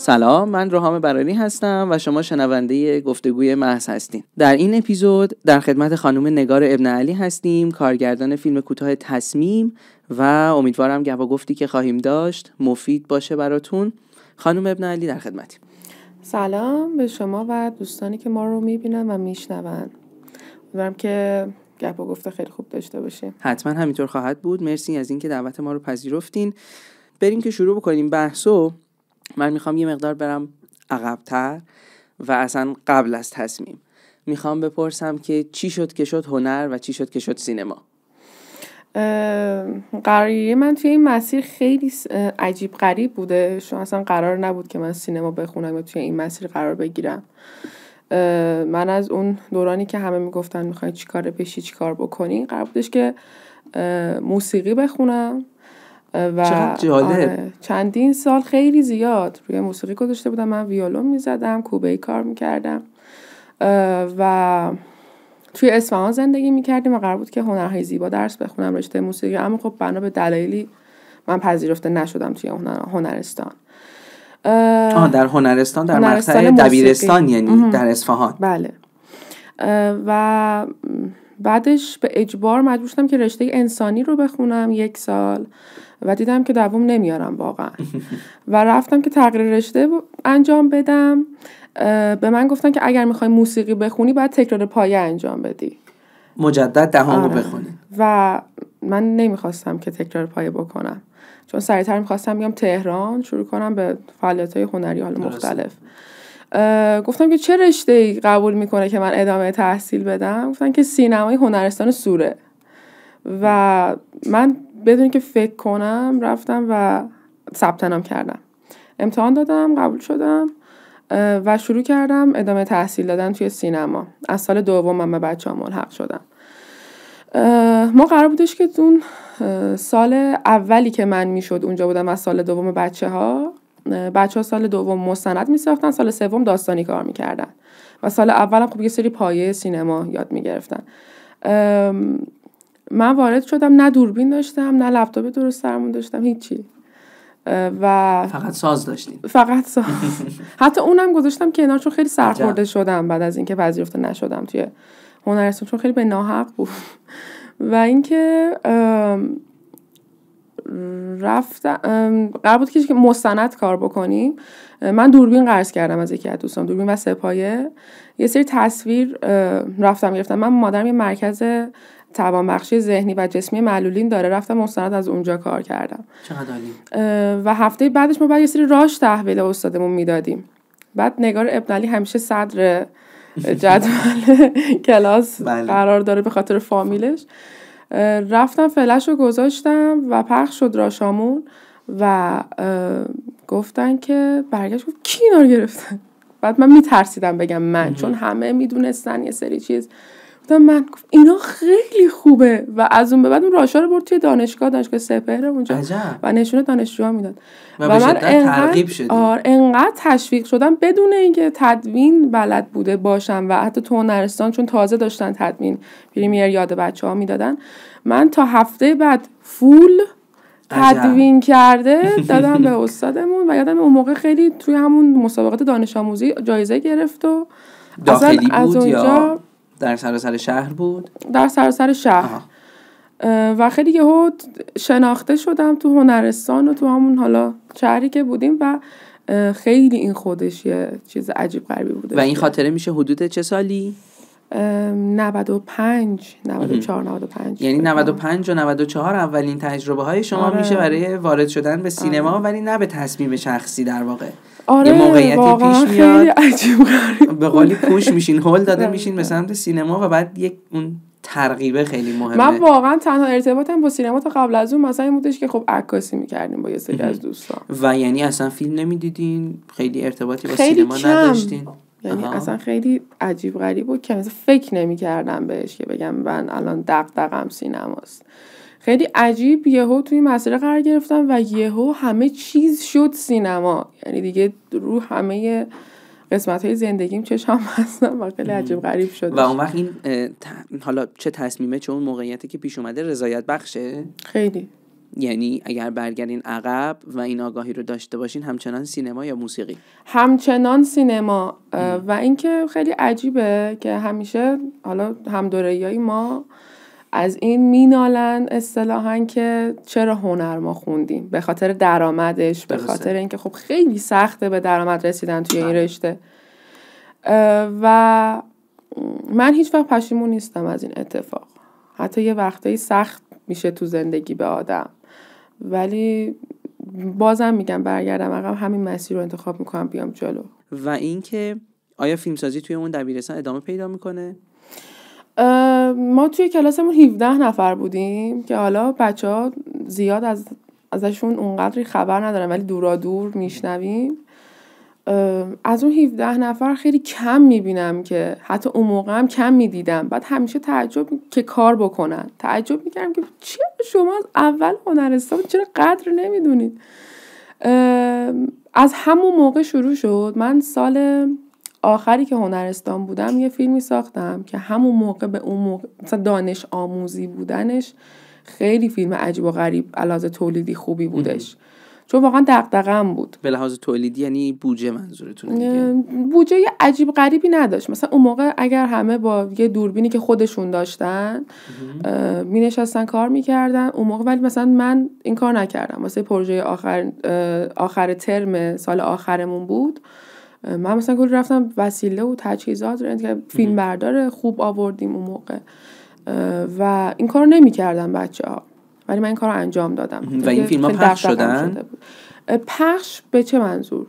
سلام، من روحام برانی هستم و شما شنونده گفتگوی محض هستین. در این اپیزود در خدمت خانم نگار ابن علی هستیم، کارگردان فیلم کوتاه تصمیم و امیدوارم گپ و گفتی که خواهیم داشت مفید باشه براتون. خانم ابن علی در خدمتیم. سلام به شما و دوستانی که ما رو میبینن و میشنون. امیدوارم که گپ و گفت خیلی خوب داشته باشیم. حتما همینطور خواهد بود. مرسی از اینکه دعوت ما رو پذیرفتین. بریم که شروع بکنیم بحثو. من میخوام یه مقدار برم عقب‌تر و اصلا قبل از تصمیم. میخوام بپرسم که چی شد که شد هنر و چی شد که شد سینما؟ قراری من توی این مسیر خیلی عجیب غریب بوده، چون اصلا قرار نبود که من سینما بخونم یا توی این مسیر قرار بگیرم. من از اون دورانی که همه میگفتن میخوای چی کار بشی چی کار بکنی، قرار بودش که موسیقی بخونم و چقدر جالب. چندین سال خیلی زیاد روی موسیقی گذاشته بودم. من ویولون میزدم، کوبه‌ای کار میکردم و توی اصفهان زندگی میکردیم و قرار بود که هنرهای زیبا درس بخونم رشته موسیقی، اما خب بنا به دلایلی من پذیرفته نشدم توی هنرستان. در هنرستان در مقطع دبیرستان، یعنی در اصفهان. بله. و بعدش به اجبار مجبور شدم که رشته انسانی رو بخونم 1 سال و دیدم که دوام نمیارم واقعا و رفتم که تغییر رشته انجام بدم. به من گفتن که اگر میخوای موسیقی بخونی باید تکرار پایه انجام بدی، مجدد دهان رو بخونی. و من نمیخواستم که تکرار پایه بکنم، چون سریعتر میخواستم بیام تهران شروع کنم به فعالیت‌های هنری حال مختلف. گفتم که چه رشته‌ای قبول میکنه که من ادامه تحصیل بدم؟ گفتن که سینمای هنرستان سوره و من بدون که فکر کنم رفتم و ثبت نام کردم، امتحان دادم، قبول شدم و شروع کردم ادامه تحصیل دادن توی سینما. از سال دوم من به بچه‌ها ملحق شدم. ما قرار بودش که اون سال اولی که من میشد اونجا بودم و سال دوم بچه‌ها سال دوم مستند میساختن، سال سوم داستانی کار میکردن و سال اولم خب یه سری پایه سینما یاد میگرفتن. من وارد شدم، نه دوربین داشتم نه لپتاپ درست درمون داشتم، هیچی، و فقط ساز داشتیم. فقط ساز. حتی اونم گذاشتم کنار چون خیلی سرخورده شدم بعد از اینکه پذیرفته نشدم توی هنرستان، چون خیلی به ناحق بود. و اینکه قرار بود که مستند کار بکنیم. من دوربین قرض کردم از یکی از دوستان، دوربین و سه‌پایه، یه سری تصویر رفتم گرفتم. من مادرم یه مرکز توانبخشی ذهنی و جسمی معلولین داره، رفتم مستند از اونجا کار کردم. چقدر عالی. و هفته بعدش ما بعد یه سری راش تحویل استادمون میدادیم. بعد نگار ابن علی همیشه صدر جدول کلاس قرار داره به خاطر فامیلش. رفتم فلش رو گذاشتم و پخش شد راشامون و گفتن که برگشت گفت کی اینا رو گرفتن. بعد من میترسیدم بگم من، چون همه میدونستن یه سری چیز. گفتم من، گفت اینا خیلی خوبه و از اون به بعد اون راشا رو برد توی دانشگاه سپهر اونجا و نشون دانشجوها میداد و من ترغیب شدم. انقدر تشویق شدم بدون اینکه تدوین بلد بوده باشم و حتی تو هنرستان چون تازه داشتن تدوین پریمیر یاد بچه‌ها میدادن، من تا هفته بعد فول تدوین کرده دادم به استادمون و یادم اون موقع خیلی توی همون مسابقات دانش آموزی جایزه گرفت و داخلی بود یا در سراسر شهر بود؟ در سراسر شهر. و خیلی یهو شناخته شدم تو هنرستان و تو همون حالا شهری که بودیم و خیلی این خودش یه چیز عجیب غریبی بوده. و این خاطره میشه حدود چه سالی؟ 95 یعنی 95 و 94 اولین تجربه های شما میشه برای وارد شدن به سینما، ولی نه به تصمیم شخصی در واقع. یه موقعیتی پیش میاد عجیب غریب به قولی پوش میشین، هول داده میشین به سمت سینما و بعد یک اون ترغیبه خیلی مهمه. من واقعا تنها ارتباطم با سینما تا قبل از اون مثلا این بودش که خب عکاسی میکردیم با یه سری از دوستان. و یعنی اصلا فیلم نمیدیدین؟ خیلی ارتباطی با سینما نداشتین؟ یعنی اصلا خیلی عجیب غریب بود که مثلا فکر نمی‌کردم بهش که بگم من الان دغدغه‌ام سینماست. خیلی عجیب یهو توی مسیر قرار گرفتم و یهو همه چیز شد سینما. یعنی دیگه رو همه قسمت‌های زندگیم چشم هستم و خیلی عجیب غریب شد. و اون وقت این حالا چه تصمیمه، چه اون موقعیتی که پیش اومده رضایت بخشه؟ خیلی یعنی اگر برگردین عقب و این آگاهی رو داشته باشین همچنان سینما یا موسیقی؟ همچنان سینما. و اینکه خیلی عجیبه که همیشه حالا همدوره‌ای ما از این مینالن اصطلاحاً که چرا هنر ما خوندیم، به خاطر درآمدش، به خاطر اینکه خب خیلی سخته به درآمد رسیدن توی این رشته. و من هیچ وقت پشیمون نیستم از این اتفاق. حتی یه وقتایی سخت میشه تو زندگی به آدم، ولی بازم میگم برگردم عقب، همین مسیر رو انتخاب میکنم بیام جلو. و اینکه آیا فیلمسازی توی اون دبیرستان ادامه پیدا میکنه؟ ما توی کلاسمون 17 نفر بودیم که حالا بچه‌ها زیاد ازشون اونقدری خبر ندارن، ولی دورا دور میشنویم. از اون 17 نفر خیلی کم میبینم که حتی اون موقع هم کم میدیدم. بعد همیشه تعجب که کار بکنن، تعجب میکردم که چرا شما از اول هنرستان چرا قدر نمیدونید. از همون موقع شروع شد. من سال آخری که هنرستان بودم یه فیلمی ساختم که همون موقع به اون موقع مثلا دانش آموزی بودنش خیلی فیلم عجیب و غریب علاوه تولیدی خوبی بودش، چون واقعا دغدغه‌ام بود. به لحاظ تولیدی یعنی بودجه منظورتونه دیگه؟ بودجه عجیب غریبی نداشت. مثلا اون موقع اگر همه با یه دوربینی که خودشون داشتن می نشستن کار میکردن اون موقع، ولی مثلا من این کار نکردم. واسه پروژه آخر ترم سال آخرمون بود، من مثلا کلی رفتم وسیله و تجهیزات رنت که فیلم بردار خوب آوردیم اون موقع و این کارو نمی‌کردن بچه‌ها، ولی من این کارو انجام دادم. و این فیلم‌ها پخش شدن؟ پخش به چه منظور؟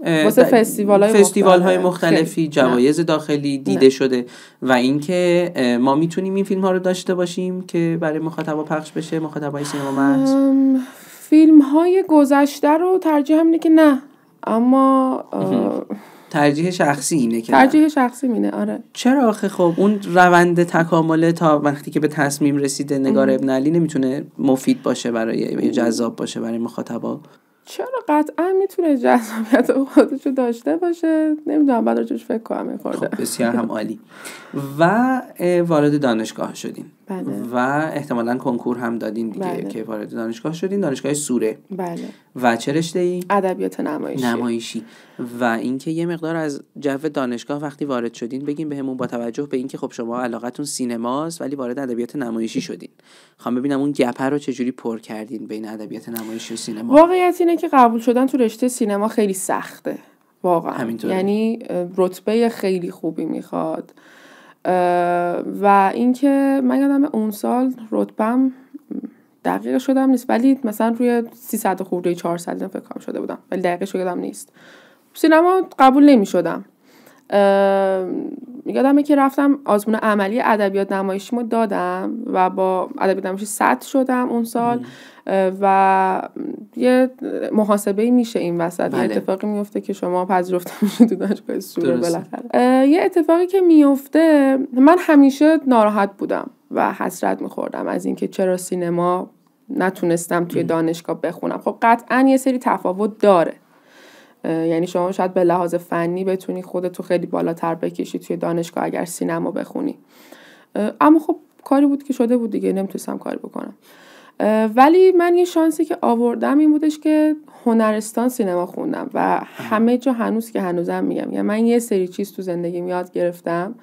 واسه فستیوال‌های مختلفی جوایز داخلی دیده شده. و اینکه ما میتونیم این فیلم‌ها رو داشته باشیم که برای مخاطبا پخش بشه، مخاطبای سینما محض؟ فیلم‌های گذشته رو ترجیح اینه که نه، اما ترجیح شخصی اینه که ترجیح شخصی مینه. آره. چرا آخه خب اون روند تکامل تا وقتی که به تصمیم رسیده نگار ابن علی نمیتونه مفید باشه برای یا جذاب باشه برای مخاطبا؟ چرا قطعا میتونه جذابیت خودشو داشته باشه. نمیدونم، بعد راجعش فکر کنم این خورده. خب بسیار هم عالی. و وارد دانشگاه شدین. بله. و احتمالاً کنکور هم دادین دیگه. بله. که وارد دانشگاه شدین، دانشگاه سوره. بله. و چه رشته‌ای؟ ادبیات نمایشی. و اینکه یه مقدار از جو دانشگاه وقتی وارد شدین بگین بهمون، با توجه به اینکه خب شما علاقتون سینماست ولی وارد ادبیات نمایشی شدین. خوام ببینم اون گپ رو چجوری پر کردین بین ادبیات نمایشی و سینما. واقعیت اینه که قبول شدن تو رشته سینما خیلی سخته. واقعا. همینطوره. یعنی رتبه خیلی خوبی میخواد. و اینکه من یادم اون سال رتبم دقیق شدم نیست، ولی مثلا روی 300 خورده 400 فکر کنم شده بودم، ولی دقیق شدم نیست. سینما قبول نمی‌شدم. یادمه که رفتم آزمون عملی ادبیات نمایشیمو دادم و با ادبیات نمایشی 100 شدم اون سال. و یه محاسبه‌ای میشه این وسط. بله. یه اتفاقی میفته که شما پذیرفته میشید تو دانشگاه سوره بالاخره. یه اتفاقی که میفته، من همیشه ناراحت بودم و حسرت میخوردم از اینکه چرا سینما نتونستم توی دانشگاه بخونم. خب قطعاً یه سری تفاوت داره. یعنی شما شاید به لحاظ فنی بتونی خودتو خیلی بالاتر بکشی توی دانشگاه اگر سینما بخونی، اما خب کاری بود که شده بود دیگه، نمیتونستم کاری بکنم. ولی من یه شانسی که آوردم این بودش که هنرستان سینما خوندم و همه جا هنوز که هنوزم میگم، یعنی من یه سری چیز تو زندگیم یاد گرفتم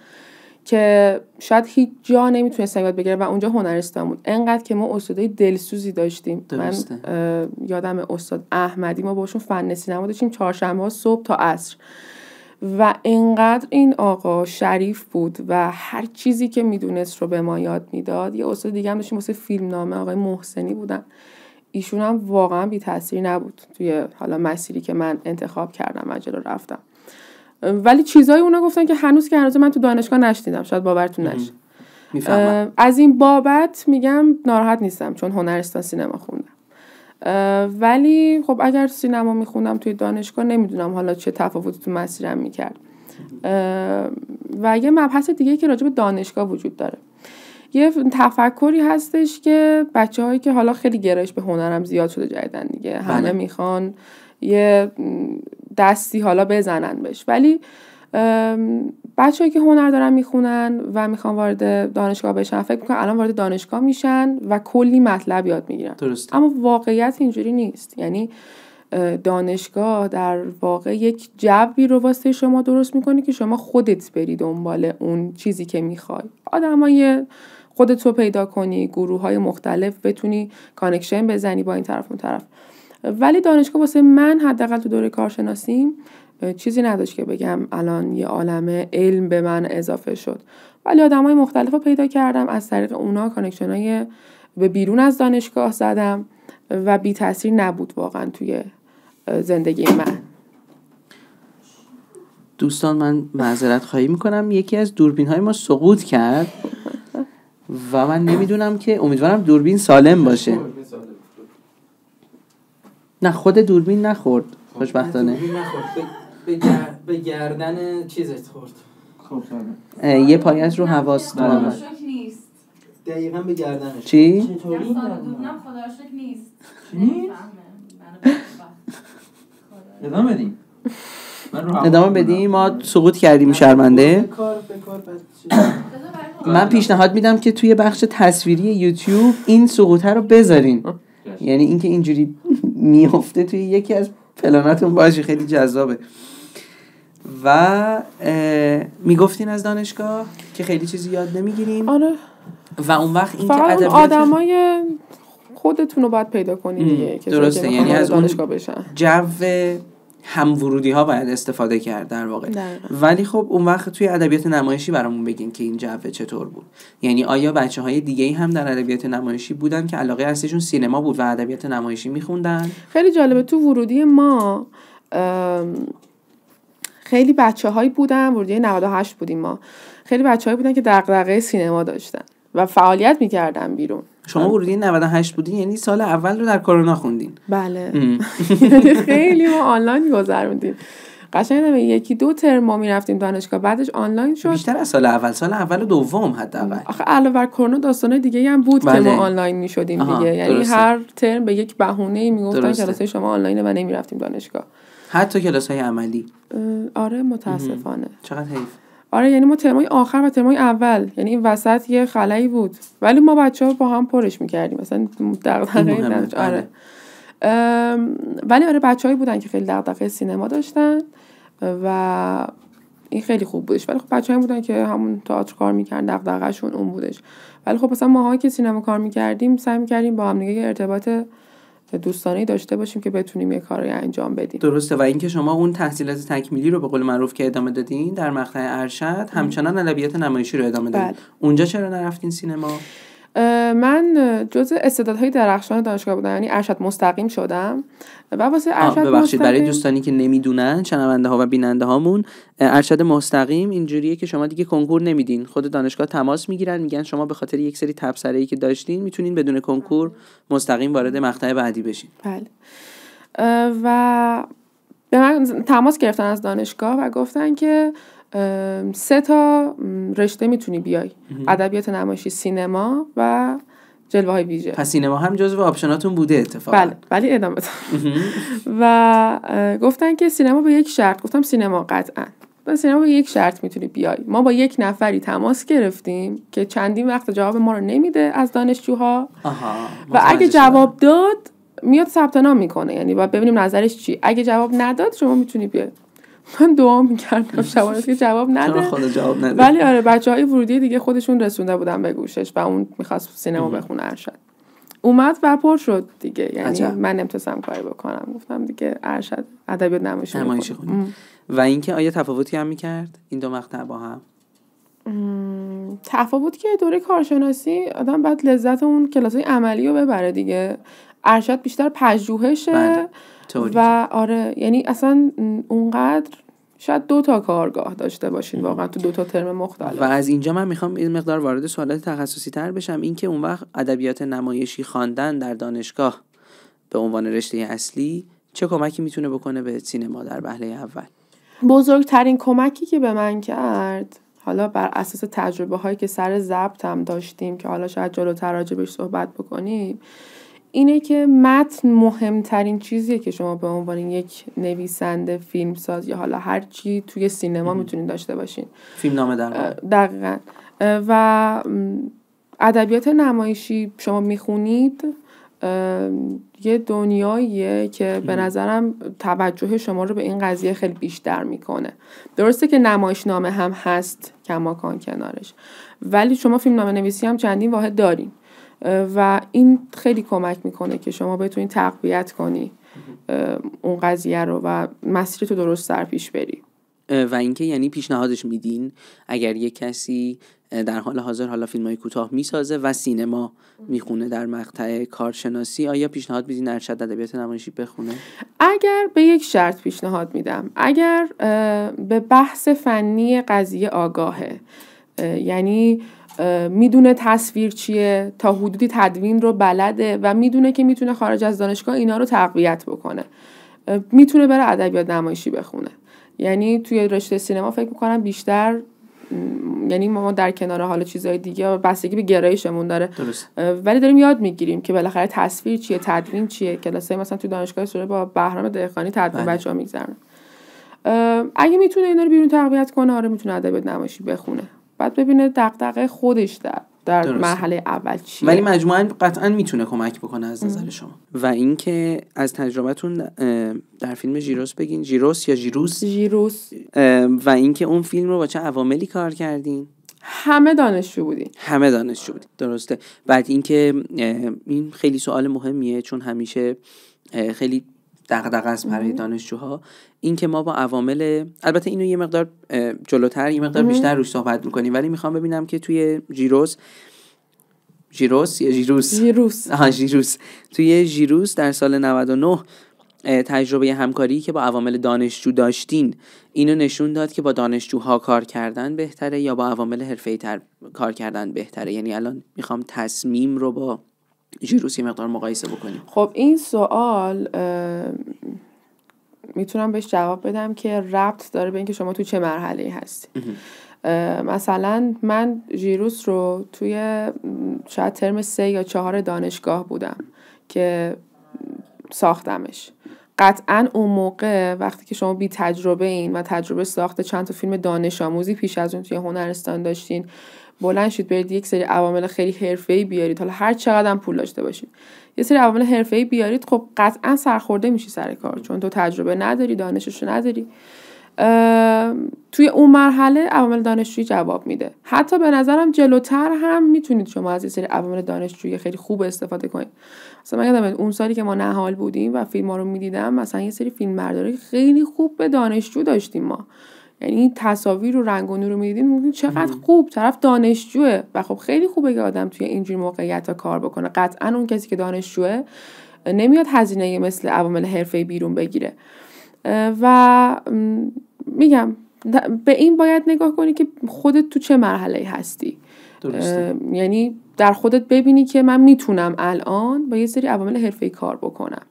که شاید هیچ جا نمیتونستم یاد بگیرم و اونجا هنرستان بود. انقدر که ما استادای دلسوزی داشتیم. درسته. من یادم استاد احمدی، ما باشون فن سینما داشتیم چهارشنبه صبح تا عصر و انقدر این آقا شریف بود و هر چیزی که میدونست رو به ما یاد میداد. یه استاد دیگه هم داشتیم واسه فیلمنامه، آقای محسنی بودن. ایشون هم واقعا بی تاثیر نبود توی حالا مسیری که من انتخاب کردم و جلو رفتم، ولی چیزای اونا گفتن که هنوز من تو دانشگاه نشنیدم. شاید باورتون نشه. میفهمم. از این بابت میگم ناراحت نیستم چون هنرستان سینما خوندم. ولی خب اگر سینما میخوندم توی دانشگاه نمیدونم حالا چه تفاوتی تو مسیرم میکرد. و یه مبحث دیگه که راجع به دانشگاه وجود داره، یه تفکری هستش که بچه‌هایی که حالا خیلی گرایش به هنرم زیاد شده جدیدن دیگه، همه میخوان یه دستی حالا بزنن بهش، ولی بچه‌ای که هنر دارن میخونن و میخوان وارد دانشگاه بشن فکر میکنن الان وارد دانشگاه میشن و کلی مطلب یاد میگیرن. درست. اما واقعیت اینجوری نیست. یعنی دانشگاه در واقع یک جوی رو واسه شما درست میکنه که شما خودت بری دنبال اون چیزی که میخوای. آدمای خودت رو پیدا کنی، گروه‌های مختلف بتونی کانکشن بزنی با این طرف اون طرف. ولی دانشگاه واسه من حداقل تو دوره کارشناسیم چیزی نداشت که بگم الان یه عالمه علم به من اضافه شد. ولی آدمای مختلف رو پیدا کردم، از طریق اونا کانکشن‌های به بیرون از دانشگاه زدم و بی تاثیر نبود واقعا توی زندگی من. دوستان من معذرت خواهی میکنم، یکی از دوربین‌های ما سقوط کرد و من نمیدونم که، امیدوارم دوربین سالم باشه. نه خود دوربین نخورد خوشبختانه. دوربین نخورد، به گردن چیزت خورد. خب یه پایش رو حواس دارم. نیست. دقیقاً به گردنش. چی؟ چطوری؟ دوربینم خدا رو شکر نیست. ادامه بدیم. ادامه بدیم، ما سقوط کردیم شرمنده. من پیشنهاد میدم که توی بخش تصویری یوتیوب این سقوطه رو بذارین، یعنی اینکه اینجوری میفته توی یکی از پلاناتون باشه، خیلی جذابه. و میگفتین از دانشگاه که خیلی چیزی یاد نمیگیریم. آره. و اون وقت این که ادبیات آدمای خودتون رو باید پیدا کنی دیگه، درسته، یعنی از دانشگاه بشن. جو همورودی ها باید استفاده کرد در واقع. ولی خب اون وقت توی ادبیات نمایشی برامون بگین که این جو چطور بود. یعنی آیا بچه‌های دیگه‌ای هم در ادبیات نمایشی بودن که علاقه اصلیشون سینما بود و ادبیات نمایشی می‌خوندن؟ خیلی جالبه، تو ورودی ما خیلی بچه‌هایی بودن، ورودی 98 بودیم ما، خیلی بچه‌هایی بودن که دغدغه سینما داشتن و فعالیت می‌کردن بیرون. شما ورودی 98 بودین، یعنی سال اول رو در کرونا خوندین؟ بله. خیلی ما آنلاین گذروندیم. قشنگ یکی دو ترم ما میرفتیم دانشگاه، بعدش آنلاین شد. بیشتر از سال اول و دوم حداقل. آخه علاوه بر کرونا داستانای دیگه هم بود که ما آنلاین میشدیم دیگه. یعنی درسته. هر ترم به یک بهونه‌ای میگفتن کلاسای شما آنلاینه و نمیرفتیم دانشگاه. حتی کلاسای عملی. آره متاسفانه. چقدر حیف. آره یعنی ما ترمای آخر و ترمای اول، یعنی این وسط یه خلایی بود، ولی ما بچه‌ها با هم پرش می‌کردیم مثلا دغدغه نداشت. آره. ولی آره بچه‌هایی بودن که خیلی دغدغه سینما داشتن و این خیلی خوب بودش. ولی خب بچه‌هایی بودن که همون تئاتر کار می‌کردن، دغدغه‌شون اون بودش. ولی خب مثلا ماهایی که سینما کار می‌کردیم سعی می‌کردیم با هم دیگه ارتباط دوستانه‌ای داشته باشیم که بتونیم یه کاری انجام بدیم. درسته. و اینکه شما اون تحصیلات تکمیلی رو به قول معروف که ادامه دادین در مقطع ارشد، همچنان ادبیات نمایشی رو ادامه دادین. اونجا چرا نرفتین سینما؟ من جزء استعدادهای درخشان دانشگاه بودم، یعنی ارشد مستقیم شدم و واسه ارشد ببخشید برای دوستانی که نمیدونن، شنونده ها و بیننده هامون، ارشد مستقیم اینجوریه که شما دیگه کنکور نمیدین، خود دانشگاه تماس میگیرن، میگن شما به خاطر یک سری تبصره‌ای که داشتین میتونین بدون کنکور مستقیم وارد مقطع بعدی بشین. بله. و به من تماس گرفتن از دانشگاه و گفتن که 3 رشته میتونی بیای: ادبیات نمایشی، سینما و جلوه‌های ویژه. پس سینما هم جزو آپشناتون بوده اتفاقا؟ بله ولی ادامه و گفتن که سینما به یک شرط. گفتم سینما قطعا. سینما به یک شرط میتونی بیای. ما با یک نفری تماس گرفتیم که چندین وقت جواب ما رو نمیده از دانشجوها و اگه جواب داد میاد ثبت نام میکنه، یعنی باید ببینیم نظرش چی. اگه جواب نداد شما میتونی بیای. من دعا میکردم شبانه که جواب نده، ولی آره بچه‌های ورودی دیگه خودشون رسونده بودن به گوشش و اون میخواست سینما بخونه ارشد. اومد و پر شد دیگه، یعنی عجب. من نمیتونستم کاری بکنم، گفتم دیگه ارشد ادبیات نمایشی خونم. و اینکه آیا تفاوتی هم میکرد این دو مقطع با هم؟ تفاوت که دوره کارشناسی آدم باید لذت اون کلاسای عملی رو ببره دیگه. ارشد بیشتر پژوهشه و آره یعنی اصلا اونقدر شاید 2 کارگاه داشته باشین واقعا تو 2 ترم مختلف. و از اینجا من میخوام این مقدار وارد سوالات تخصصی تر بشم، این که اون وقت ادبیات نمایشی خواندن در دانشگاه به عنوان رشته اصلی چه کمکی میتونه بکنه به سینما در وهله اول؟ بزرگترین کمکی که به من کرد، حالا بر اساس تجربه هایی که سر ضبط هم داشتیم که حالا شاید جلوتر راجع بهش صحبت بکنیم، اینه که متن مهمترین چیزیه که شما به عنوان یک نویسنده، فیلمساز یا حالا هر چی توی سینما میتونین داشته باشین. فیلمنامه در واقع. دقیقاً. و ادبیات نمایشی شما میخونید یه دنیاییه که به نظرم توجه شما رو به این قضیه خیلی بیشتر میکنه. درسته که نمایشنامه هم هست کماکان کنارش، ولی شما فیلمنامه نویسی هم چندین واحد دارین و این خیلی کمک میکنه که شما بتونید تقویت کنی اون قضیه رو و مسیرتو درست سر پیش بری. و اینکه یعنی پیشنهادش میدین اگر یک کسی در حال حاضر حالا فیلم‌های کوتاه میسازه و سینما میخونه در مقطع کارشناسی، آیا پیشنهاد میدین ارشد ادبیات نمایشی بخونه؟ اگر به یک شرط پیشنهاد میدم، اگر به بحث فنی قضیه آگاهه، یعنی میدونه تصویر چیه، تا حدودی تدوین رو بلده و میدونه که میتونه خارج از دانشگاه اینا رو تقویت بکنه، میتونه بره ادبیات نمایشی بخونه. یعنی توی رشته سینما فکر میکنم بیشتر، یعنی ما در کنار حالا چیزهای دیگه بستگی به گرایشمون داره، ولی داریم یاد میگیریم که بالاخره تصویر چیه، تدوین چیه. کلاسای مثلا تو دانشگاه سوره با بهرام دهقانی تدوین بچه‌ها میگذرن. اگه میتونه اینا رو بیرون تقویت کنه، آره میتونه ادبیات نمایشی بخونه، بعد ببینه دغدغه خودش در مرحله اول چیه. ولی مجموعاً قطعاً میتونه کمک بکنه از نظر شما. و اینکه از تجربتون در فیلم ژیروس بگین، ژیروس یا ژیروس، و اینکه اون فیلم رو با چه عواملی کار کردین؟ همه دانشجو بودیم. درسته. بعد اینکه این خیلی سوال مهمیه، چون همیشه خیلی دغدغه است برای دانشجوها، این که ما با عوامل، البته اینو یه مقدار جلوتر یه مقدار بیشتر روش صحبت میکنیم، ولی میخوام ببینم که توی ژیروس توی ژیروس در سال 99 تجربه همکاری که با عوامل دانشجو داشتین اینو نشون داد که با دانشجوها کار کردن بهتره یا با عوامل حرفه‌ای تر کار کردن بهتره؟ یعنی الان میخوام تصمیم رو با ژیروس یه مقدار مقایسه بکنیم. خب این سوال میتونم بهش جواب بدم که ربط داره به اینکه شما تو چه مرحله‌ای هستی. مثلا من ژیروس رو توی شاید ترم 3 یا 4 دانشگاه بودم که ساختمش. قطعاً اون موقع وقتی که شما بی تجربه این و تجربه ساخت چند تا فیلم دانش آموزی پیش از اون توی هنرستان داشتین، بلند شید برید یک سری عوامل خیلی حرفه‌ای بیارید، حالا هر چقدر هم پول داشته باشید یه سری عوامل حرفه‌ای بیارید، خب قطعاً سرخورده میشی سر کار، چون تو تجربه نداری، دانشش نداری. توی اون مرحله عوامل دانشجویی جواب میده. حتی به نظرم جلوتر هم میتونید شما از یه سری عوامل دانشجویی خیلی خوب استفاده کنید. مثلا من یادمه اون سالی که ما نهال بودیم و فیلم‌ها رو میدیدم، مثلا یه سری فیلمبرداری خیلی خوب به دانشجو داشتیم ما، یعنی تصاویر و رنگ و نور رو میدیدیم چقدر خوب، طرف دانشجوه و خب خیلی خوبه که آدم توی اینجور موقعیت‌ها کار بکنه. قطعاً اون کسی که دانشجوه نمیاد هزینه مثل عوامل حرفه‌ای بیرون بگیره. و میگم به این باید نگاه کنی که خودت تو چه مرحله‌ای هستی. یعنی در خودت ببینی که من میتونم الان با یه سری عوامل حرفه‌ای کار بکنم.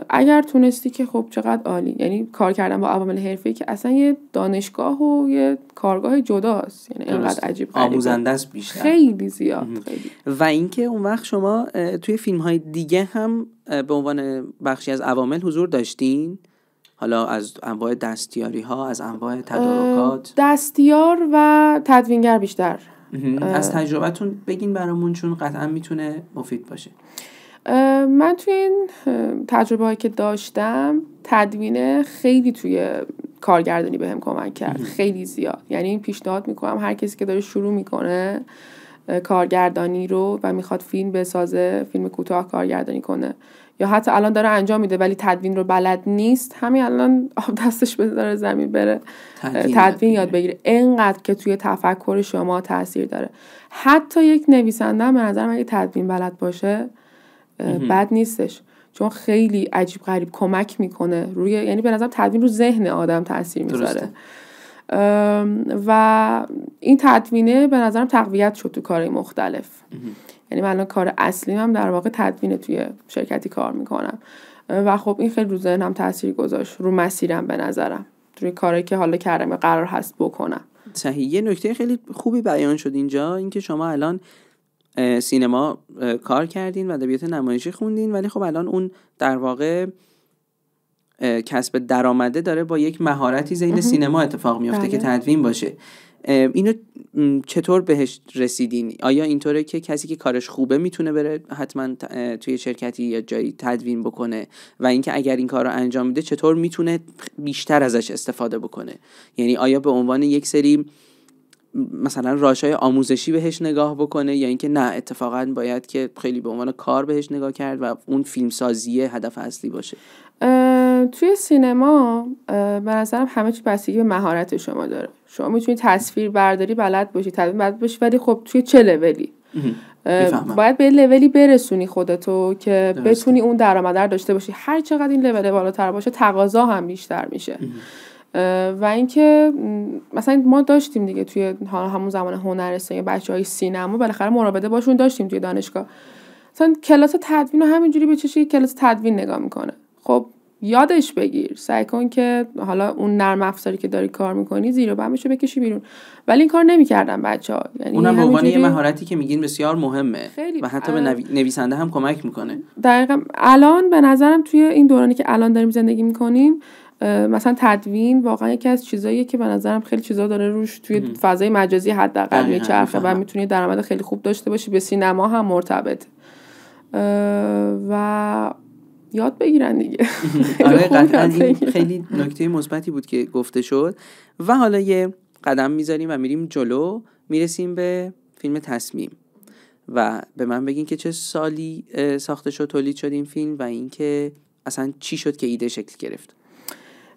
اگر تونستی که خب چقدر عالی. یعنی کار کردن با عوامل حرفه‌ای که اصلا یه دانشگاه و یه کارگاه جداست، یعنی اینقدر عجیب غریبه، آموزنده است بیشتر، خیلی زیاد خیلی. و اینکه اون وقت شما توی فیلم‌های دیگه هم به عنوان بخشی از عوامل حضور داشتین، حالا از انواع دستیاری‌ها، از انواع تدارکات؟ دستیار و تدوینگر بیشتر. از تجربتون بگین برامون، چون قطعا میتونه مفید باشه. من توی این تجربه‌ای که داشتم، تدوینه خیلی توی کارگردانی بهم کمک کرد، خیلی زیاد. یعنی این پیشنهاد میکنم هر کسی که داره شروع میکنه کارگردانی رو و میخواد فیلم بسازه، فیلم کوتاه کارگردانی کنه، یا حتی الان داره انجام میده ولی تدوین رو بلد نیست، همین الان آب دستش بذاره زمین بره تدوین یاد بگیره. اینقدر که توی تفکر شما تاثیر داره. حتی یک نویسنده هم به نظرم اگه تدوین بلد باشه بد نیستش، چون خیلی عجیب غریب کمک میکنه روی، یعنی به نظرم تدوین رو ذهن آدم تاثیر میذاره. و این تدوینه به نظرم تقویت شد تو کارهای مختلف. یعنی من الان کار اصلیم هم در واقع تدوینه، توی شرکتی کار میکنم و خب این خیلی رو ذهنم تاثیر گذاشت، رو مسیرم به نظرم، توی کاری که حالا کردم قرار هست بکنم. صحیح. یه نکته خیلی خوبی بیان شد اینجا، اینکه شما الان سینما کار کردین و ادبیات نمایشی خوندین، ولی خب الان اون در واقع کسب درآمده داره با یک مهارتی زین سینما اتفاق میفته که تدوین باشه. اینو چطور بهش رسیدین؟ آیا اینطوره که کسی که کارش خوبه میتونه بره حتما توی شرکتی یا جایی تدوین بکنه و اینکه اگر این کار رو انجام میده چطور میتونه بیشتر ازش استفاده بکنه؟ یعنی آیا به عنوان یک سری مثلا راشای آموزشی بهش نگاه بکنه یا اینکه نه اتفاقا باید که خیلی به عنوان کار بهش نگاه کرد و اون فیلمسازی هدف اصلی باشه؟ توی سینما به نظرم همه چی بستگی به مهارت شما داره. شما میتونی تصویر برداری بلد باشی، تدوین بلد باشی، ولی خب توی چه لولی؟ باید به لولی برسونی خودتو که بتونی اون درآمد رو داشته باشی. هر چقدر این لول بالاتر باشه تقاضا هم بیشتر میشه. و اینکه مثلا ما داشتیم دیگه توی همون زمان هنرستان بچهای سینما بالاخره مراوده باشون داشتیم توی دانشگاه. مثلا کلاس تدوین رو همینجوری بچشی کلاس تدوین نگاه میکنه. خب یادش بگیر، سعی کن که حالا اون نرم افزاری که داری کار میکنی زیر و بمشو بکشی بیرون. ولی این کار نمیکردن بچه‌ها. یعنی اونم به عنوان یه مهارتی که میگین بسیار مهمه و حتی به نویسنده هم کمک میکنه. دقیقاً. الان به نظرم توی این دورانی که الان داریم زندگی میکنیم مثلا تدوین واقعا یکی از چیزاییه که به نظرم خیلی چیزا داره روش توی فضای مجازی حداقل میچرخه و میتونی درآمد خیلی خوب داشته باشی. به سینما هم مرتبط و یاد بگیرن دیگه. آره قطعاً این خیلی نکته مثبتی بود که گفته شد. و حالا یه قدم میذاریم و میریم جلو، میرسیم به فیلم تصمیم و به من بگین که چه سالی ساخته شد، تولید شد این فیلم و اینکه اصلا چی شد که ایده شکل گرفت.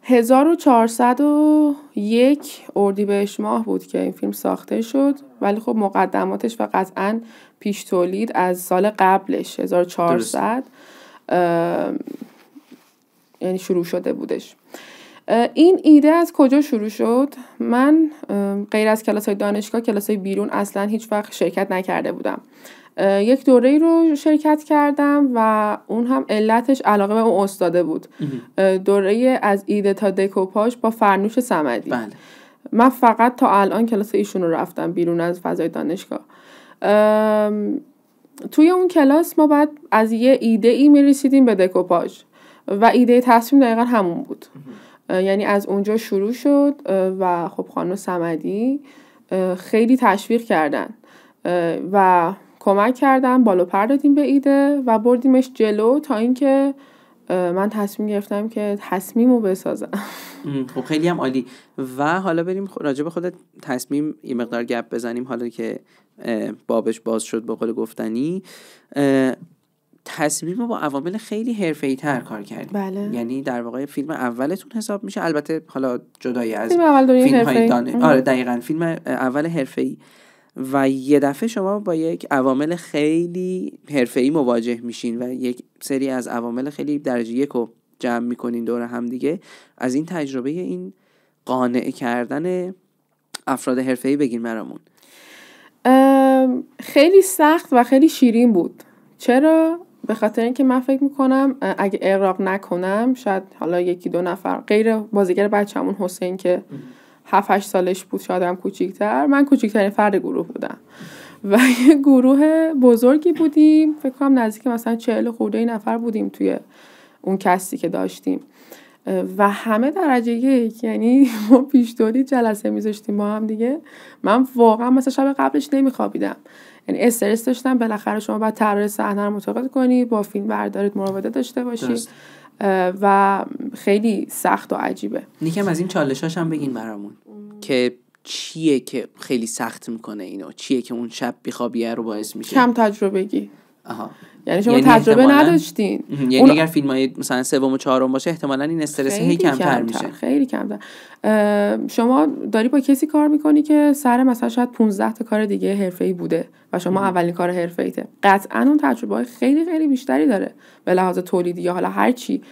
1401 اردیبهشت ماه بود که این فیلم ساخته شد، ولی خب مقدماتش و قطعاً پیش تولید از سال قبلش 1400 یعنی شروع شده بودش. این ایده از کجا شروع شد؟ من غیر از کلاس‌های دانشگاه، کلاس‌های بیرون اصلا هیچ وقت شرکت نکرده بودم. یک دوره‌ای رو شرکت کردم و اون هم علتش علاقه به اون استاده بود. دوره از ایده تا دکوپاژ با فرنوش صمدی. بله. من فقط تا الان کلاس ایشون رو رفتم بیرون از فضای دانشگاه. توی اون کلاس ما بعد از یه ایده ای می‌رسیدیم به دکوپاژ و ایده تصمیم دقیقا همون بود. یعنی از اونجا شروع شد و خب خانم صمدی خیلی تشویق کردن و کمک کردن، بالا پر دادیم به ایده و بردیمش جلو تا اینکه من تصمیم گرفتم که تصمیمو بسازم. خب خیلی هم عالی. و حالا بریم راجع به خود تصمیم یه مقدار گپ بزنیم حالا که بابش باز شد به قول گفتنی. تصمیم رو با عوامل خیلی حرفه‌ای تر کار کردیم. بله. یعنی در واقع فیلم اولتون حساب میشه، البته حالا جدای از فیلم های آره دقیقاً فیلم اول حرفه‌ای و یه دفعه شما با یک عوامل خیلی حرفه‌ای مواجه میشین و یک سری از عوامل خیلی درجه یک رو جمع میکنین دور هم دیگه. از این تجربه این قانع کردن افراد حرفه‌ای بگین برامون. خیلی سخت و خیلی شیرین بود. چرا؟ به خاطر اینکه من فکر میکنم اگه اغراق نکنم شاید حالا یکی دو نفر غیر بازیگر بچه‌مون حسین که 7-8 سالش بود، شاید هم کوچیک‌تر، من کوچیک‌ترین فرد گروه بودم و یه گروه بزرگی بودیم، فکر کنم نزدیک مثلا 40 خورده نفر بودیم توی اون کستی که داشتیم و همه درجه یک. یعنی ما پیش تولید جلسه میذاشتیم با هم دیگه. من واقعا مثلا شب قبلش نمیخوابیدم، یعنی استرس داشتم. بالاخره شما باید طراح صحنه رو مطابق کنی، با فیلم بردارید مراوده داشته باشی و خیلی سخت و عجیبه. یکم از این چالشاش هم بگین برامون که چیه که خیلی سخت میکنه اینو، چیه که اون شب بیخوابیه رو باعث میشه؟ کم تجربه‌گی. آها. یعنی شما تجربه نداشتین. یعنی اگر فیلمای مثلا سوم و چهارم باشه احتمالاً این استرس هی کمتر میشه. خیلی کمتر. شما داری با کسی کار میکنی که سر مثلا شاید 15 تا کار دیگه حرفه‌ای بوده و شما اولین کار حرفه‌ایته. قطعاً اون تجربه خیلی خیلی بیشتری داره به لحاظ تولیدی یا حالا هر چی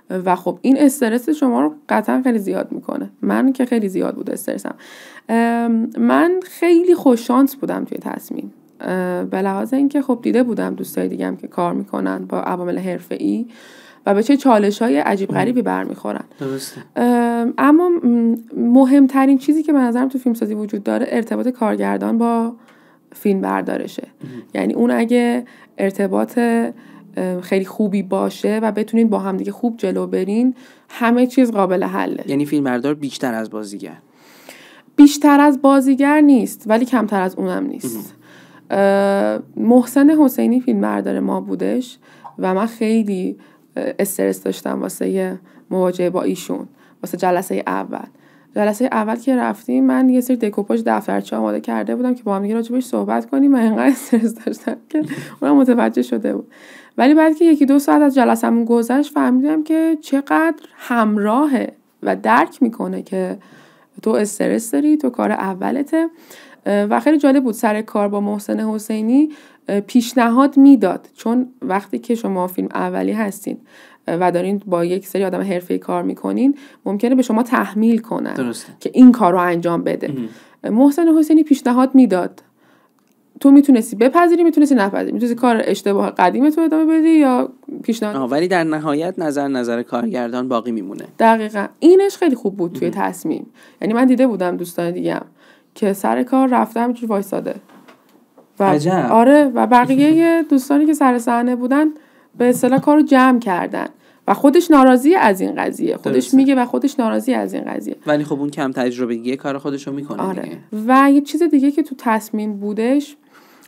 و خب این استرس شما رو قطعاً خیلی زیاد میکنه. من که خیلی زیاد بود استرسم. من خیلی خوش شانس بودم توی تصمیم. به لحاظ اینکه خب دیده بودم دوستای دیگه‌ام که کار میکنن با عوامل حرفه‌ای و به چه چالش‌های عجیب غریبی برمیخورن. درسته. اما مهمترین چیزی که به نظرم تو فیلمسازی وجود داره ارتباط کارگردان با فیلم بردارشه. یعنی اون اگه ارتباط خیلی خوبی باشه و بتونین با هم دیگه خوب جلو برین، همه چیز قابل حله. یعنی فیلمبردار بیشتر از بازیگر؟ بیشتر از بازیگر نیست ولی کمتر از اونم نیست. محسن حسینی فیلمبردار ما بودش و من خیلی استرس داشتم واسه مواجهه با ایشون، واسه جلسه اول که رفتیم من یه سری دکوپاژ دفترچه آماده کرده بودم که با هم دیگه راجبش صحبت کنیم و اینقدر استرس داشتم که اونم متوجه شده بود. ولی بعد که 1-2 ساعت از جلسمون گذشت فهمیدم که چقدر همراهه و درک میکنه که تو استرس داری، تو کار اولته. و خیلی جالب بود سر کار با محسن حسینی پیشنهاد میداد، چون وقتی که شما فیلم اولی هستین و دارین با یک سری آدم حرفه‌ای کار میکنین ممکنه به شما تحمیل کنن درسته. که این کار رو انجام بده. محسن حسینی پیشنهاد میداد، تو میتونستی بپذیری، میتونستی نپذیری، میتونستی کار اشتباه قدیم تو ادامه بدی یا پیشنهاد. ولی در نهایت نظر کارگردان باقی میمونه. دقیقاً اینش خیلی خوب بود توی تصمیم. یعنی من دیده بودم دوستان دیگه‌ام که سر کار رفته همینجوری وایساده و عجب. آره و بقیه دوستانی که سر صحنه بودن به اصطلاح کارو جمع کردن و خودش ناراضی از این قضیه، خودش میگه و خودش ناراضی از این قضیه. ولی خب اون کم تجربگی کار خودشو میکنه. آره. دیگه. و یه چیز دیگه که تو تصمیم بودش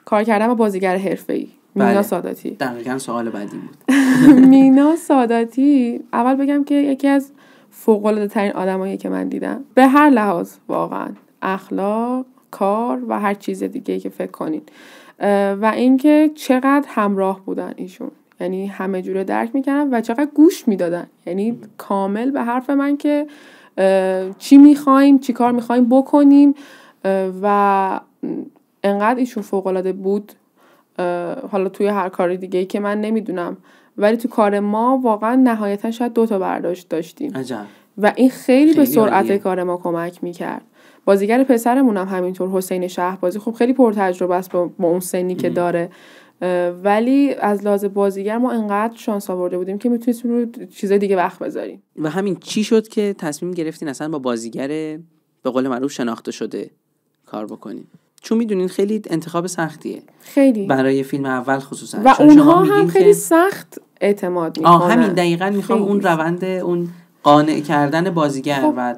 کار کردن با بازیگر حرفه‌ای مینا ساداتی. دقیقاً سوال بعدی بود. مینا ساداتی اول بگم که یکی از فوق‌العاده‌ترین آدمایی که من دیدم به هر لحاظ، واقعا اخلاق، کار و هر چیز دیگه‌ای که فکر کنین. و اینکه چقدر همراه بودن ایشون، یعنی همه جوره درک میکردن و چقدر گوش میدادن، یعنی کامل به حرف من که چی میخوایم، چی کار میخوایم بکنیم و انقدر ایشون فوق‌العاده بود. حالا توی هر کاری دیگه‌ای که من نمیدونم، ولی تو کار ما واقعا نهایتا شاید 2 تا برداشت داشتیم. عجب. و این خیلی به سرعت عالیه. کار ما کمک میکرد. بازیگر پسرمون هم همینطور، حسین شهبازی، خب خیلی پرتجربه است با اون سنی که داره، ولی از لحاظ بازیگر ما انقدر شانس آورده بودیم که میتونستیم رو چیزای دیگه وقت بذاریم. و همین چی شد که تصمیم گرفتین اصلا با بازیگر به قول معروف شناخته شده کار بکنین؟ چون میدونین خیلی انتخاب سختیه خیلی برای فیلم اول خصوصا، و چون اونها شما هم خیلی سخت اعتماد میکنن. همین دقیقاً میخوام اون روند، اون قانع کردن بازیگر. خب و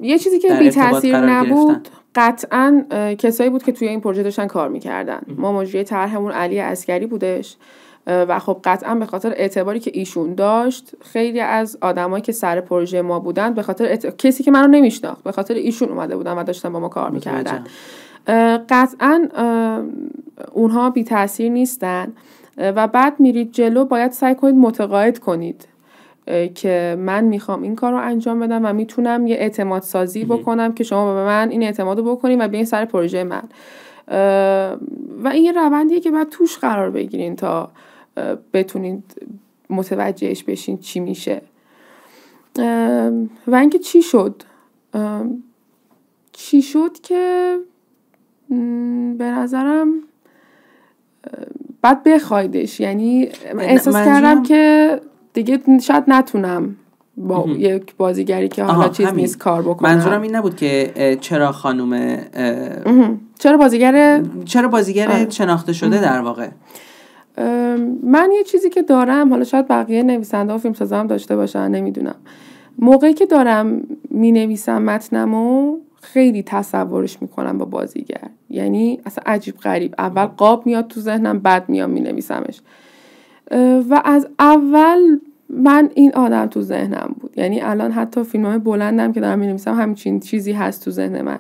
یه چیزی که بی تاثیر نبود قطعاً کسایی بود که توی این پروژه داشتن کار میکردن. ما مجری طرحمون علی عسکری بودش و خب قطعاً به خاطر اعتباری که ایشون داشت خیلی از آدمایی که سر پروژه ما بودن به خاطر کسی که منو نمیشناخت به خاطر ایشون اومده بودن و داشتن با ما کار میکردن. قطعاً اونها بی تاثیر نیستن و بعد میرید جلو باید سعی کنید متقاعد کنید که من میخوام این کار رو انجام بدم و میتونم یه اعتماد سازی بکنم که شما به من این اعتماد رو بکنید و بیاین سر پروژه من. و این یه روندیه که باید توش قرار بگیرین تا بتونید متوجهش بشین چی میشه. و اینکه چی شد که به نظرم بعد بخوایدش، یعنی احساس کردم که دیگه شاید نتونم با یک بازیگری که حالا چیز نیست کار بکنم. منظورم این نبود که چرا خانوم چرا بازیگر شناخته شده در واقع. من یه چیزی که دارم، حالا شاید بقیه نویسنده و فیلمسازا هم داشته باشن نمیدونم، موقعی که دارم مینویسم متنمو خیلی تصورش میکنم با بازیگر، یعنی اصلا عجیب غریب اول قاب میاد تو ذهنم بعد میام مینویسمش و از اول من این آدم تو ذهنم بود. یعنی الان حتی فیلم‌های بلندم که دارم می‌نویسم همچین چیزی هست تو ذهن من.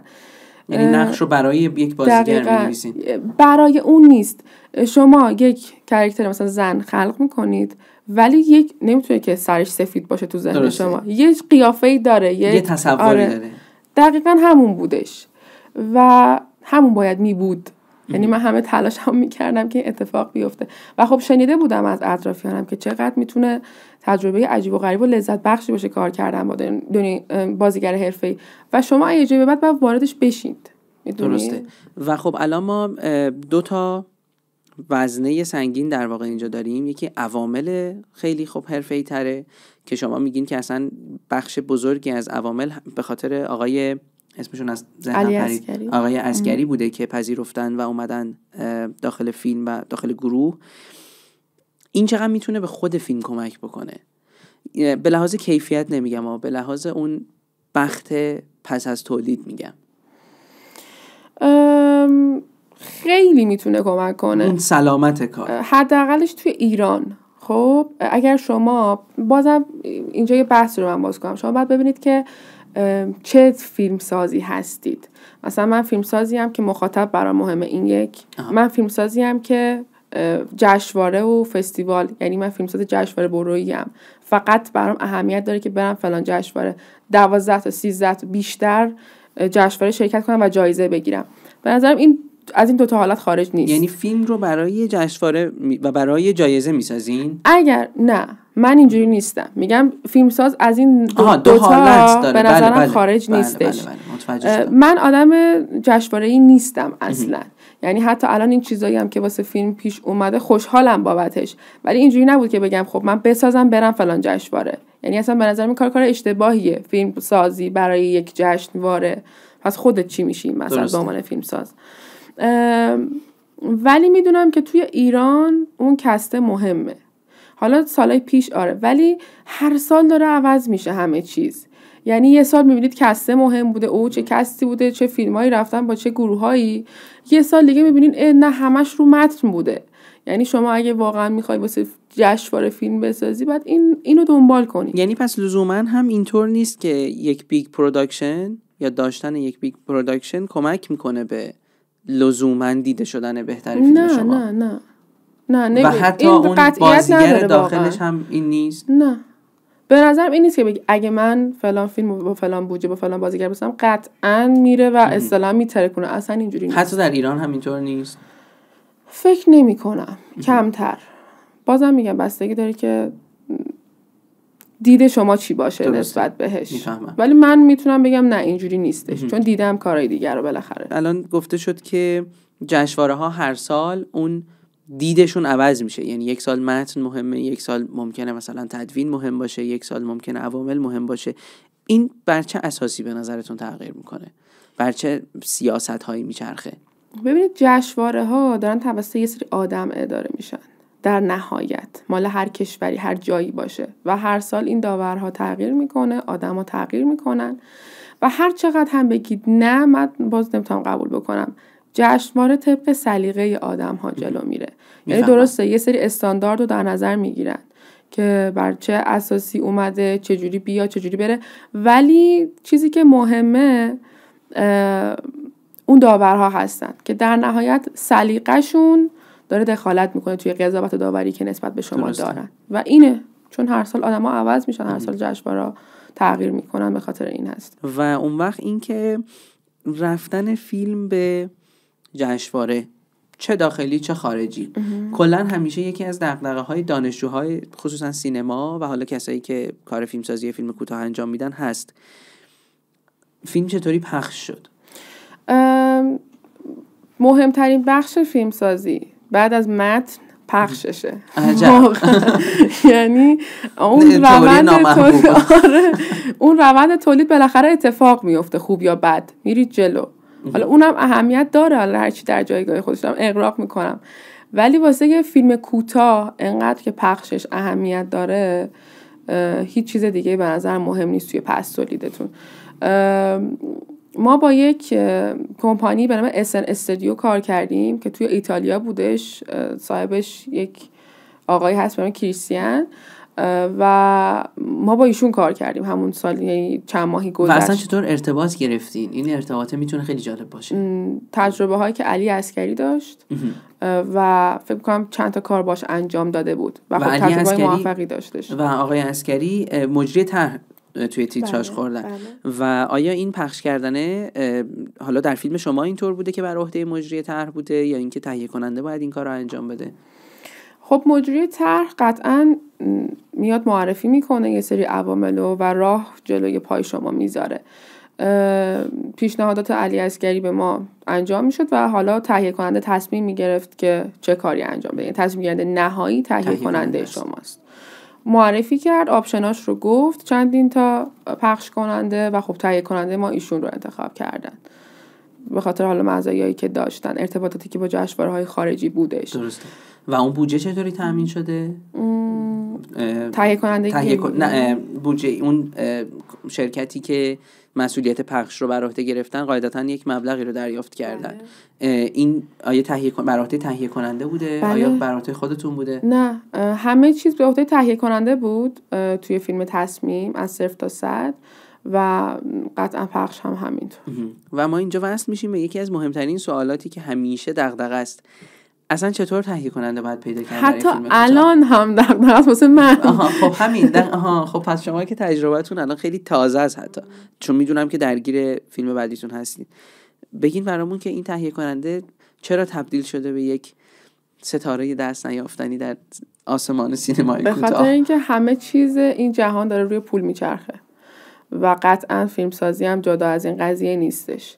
یعنی نقش رو برای یک بازیگر می‌نویسین، برای اون نیست. شما یک کاراکتر مثلا زن خلق می‌کنید ولی نمیتونه که سرش سفید باشه تو ذهن شما، یه قیافه‌ای داره، یه تصوری داره. دقیقاً همون بودش و همون باید میبود. یعنی من همه تلاشم میکردم که اتفاق بیفته و خب شنیده بودم از اطرافیانم که چقدر میتونه تجربه عجیب و غریب و لذت بخشی باشه کار کردن با بازیگر حرفه‌ای و شما یه جایی بعد واردش بشید. درسته. و خب الان ما 2 تا وزنه سنگین در واقع اینجا داریم. یکی عوامل خیلی خب حرفه‌ای تره که شما میگین که اصلا بخش بزرگی از عوامل به خاطر آقای اسمشون از ذهنم پرید، آقای عسگری بوده که پذیرفتن و اومدن داخل فیلم و داخل گروه. این چقدر میتونه به خود فیلم کمک بکنه؟ به لحاظ کیفیت نمیگم اما به لحاظ اون بخت پس از تولید میگم. خیلی میتونه کمک کنه. اون سلامت کار حداقلش توی ایران. خب اگر شما بازم اینجا یه بحث رو من باز کنم، شما باید ببینید که چه فیلم سازی هستید. مثلا من فیلم سازی هم که مخاطب برام مهمه، این یک. من فیلم سازی هم که جشنواره و فستیوال، یعنی من فیلمساز جشنواره برویی ام، فقط برام اهمیت داره که برم فلان جشنواره 12 تا 13 تا بیشتر جشنواره شرکت کنم و جایزه بگیرم. به نظرم این از این دو تا حالت خارج نیست. یعنی فیلم رو برای جشنواره و برای جایزه میسازین؟ اگر نه، من اینجوری نیستم. میگم فیلمساز از این دو تا به نظرم خارج نیستش. من آدم جشنواره‌ای نیستم اصلا. یعنی حتی الان این چیزایی هم که واسه فیلم پیش اومده خوشحالم بابتش، ولی اینجوری نبود که بگم خب من بسازم برم فلان جشنواره. یعنی اصلا به نظر من کار اشتباهیه فیلم سازی برای یک جشنواره. پس خودت چی میشی مثلا به عنوان فیلمساز؟ ولی میدونم که توی ایران اون کسته مهمه. حالا سالای پیش آره، ولی هر سال داره عوض میشه همه چیز. یعنی یه سال میبینید کسته مهم بوده، او چه کستی بوده، چه فیلمایی رفتن با چه گروهایی. یه سال دیگه میبینید نه همش رو متن بوده. یعنی شما اگه واقعا میخوای واسه جشنواره فیلم بسازی باید اینو دنبال کنی. یعنی پس لزوما هم اینطور نیست که یک بیگ پروداکشن یا داشتن یک بیگ پروداکشن کمک میکنه به لزوما دیده شدن بهتر فیلم شما. نه و حتی این اون بازیگر داخلش هم این نیست. نه به نظرم این نیست که بگی اگه من فلان فیلم با فلان بودجه با فلان بازیگر بسازم قطعاً میره و اصطلاحاً میترکونه. اصلا اینجوری نیست. حتی در ایران هم اینطور نیست. فکر نمی کنم. کمتر. بازم میگم بستگی داره که دید شما چی باشه نسبت بهش. میفهمم. ولی من میتونم بگم نه اینجوری نیستش. چون دیدم کارهای دیگر رو بالاخره. الان گفته شد که جشنواره ها هر سال اون دیدشون عوض میشه. یعنی یک سال متن مهمه، یک سال ممکنه مثلا تدوین مهم باشه، یک سال ممکنه عوامل مهم باشه. این بر چه اساسی به نظرتون تغییر میکنه؟ بر چه سیاست هایی میچرخه؟ ببینید جشنواره ها دارن توسط یه سری آدم اداره میشن. در نهایت مال هر کشوری هر جایی باشه و هر سال این داورها تغییر میکنه، آدما تغییر میکنن و هر چقدر هم بگید نه من باز نمیتونم قبول بکنم. جشنواره طبق سلیقه آدم ها جلو میره. یعنی درسته یه سری استاندارد رو در نظر میگیرن که بر چه اساسی اومده، چجوری بیا چجوری بره، ولی چیزی که مهمه اون داورها هستن که در نهایت سلیقه‌شون داره دخالت میکنه توی قضاوت داوری که نسبت به شما دارن و اینه. چون هر سال آدما عوض میشن، هر سال جشنواره تغییر میکنن، به خاطر این هست. و اون وقت این که رفتن فیلم به جشنواره چه داخلی چه خارجی کلا همیشه یکی از دغدغه‌های دانشجوهای خصوصا سینما و حالا کسایی که کار فیلمسازی فیلم کوتاه انجام میدن هست. فیلم چطوری پخش شد؟ مهمترین بخش فیلمسازی بعد از متن پخششه. یعنی اون روند تولید بالاخره اتفاق میفته، خوب یا بد میرید جلو. حالا اونم اهمیت داره، حالا هرچی در جایگاه خودش دارم اغراق میکنم، ولی واسه یه فیلم کوتاه انقدر که پخشش اهمیت داره هیچ چیز دیگه به نظر مهم نیست توی پس تولیدتون. ما با یک کمپانی به نام اسن استودیو کار کردیم که توی ایتالیا بودش. صاحبش یک آقای هست به نام کریستیان و ما با ایشون کار کردیم همون سال، یعنی چند ماهی گذشت. و اصلا چطور ارتباط گرفتین؟ این ارتباطه میتونه خیلی جالب باشه. تجربه هایی که علی عسگری داشت و فکر کنم چند تا کار باش انجام داده بود و خب تجربه موفقی داشتش. و آقای عسگری مجری طرح توی تیتراژ خوردن. و آیا این پخش کردنه حالا در فیلم شما اینطور بوده که بر عهده مجری طرح بوده یا اینکه تهیه کننده باید این کار رو انجام بده؟ خب مجری طرح قطعاً میاد معرفی میکنه یه سری عوامل و راه جلوی پای شما میذاره. پیشنهادات علی عسگری به ما انجام میشد و حالا تهیه کننده تصمیم میگرفت که چه کاری انجام بده. تصمیم گیرنده نهایی تهیه کننده شماست. معرفی کرد، آپشناش رو گفت، چندین تا پخش کننده و خب تهیه کننده ما ایشون رو انتخاب کردن به خاطر حالا مزایایی که داشتن، ارتباطاتی که با جشنواره‌های خارجی بودش. درسته. و اون بودجه چطوری تامین شده؟ تهیه کننده بودجه اون شرکتی که مسئولیت پخش رو بر عهده گرفتن قاعدتاً یک مبلغی رو دریافت کردن. این آیا بر عهده تهیه کننده بوده؟ بله. آیا بر عهده خودتون بوده؟ نه، همه چیز به عهده تهیه کننده بود توی فیلم تصمیم از 0 تا 100 و قطعا پخش هم همینطور. و ما اینجا وصل میشیم به یکی از مهمترین سوالاتی که همیشه دغدغه است. اصلا چطور تهیه کننده باید پیدا کرد؟ حتی الان هم دغدغه است واسه من. خب همین خب پس شما که تجربتون الان خیلی تازه است، حتی چون میدونم که درگیر فیلم بعدیتون هستید، بگین برامون که این تهیه کننده چرا تبدیل شده به یک ستاره دست نیافتنی در آسمان سینمای کوتاه؟ به خاطر اینکه همه چیز این جهان داره روی پول میچرخه و قطعا فیلمسازی هم جدا از این قضیه نیستش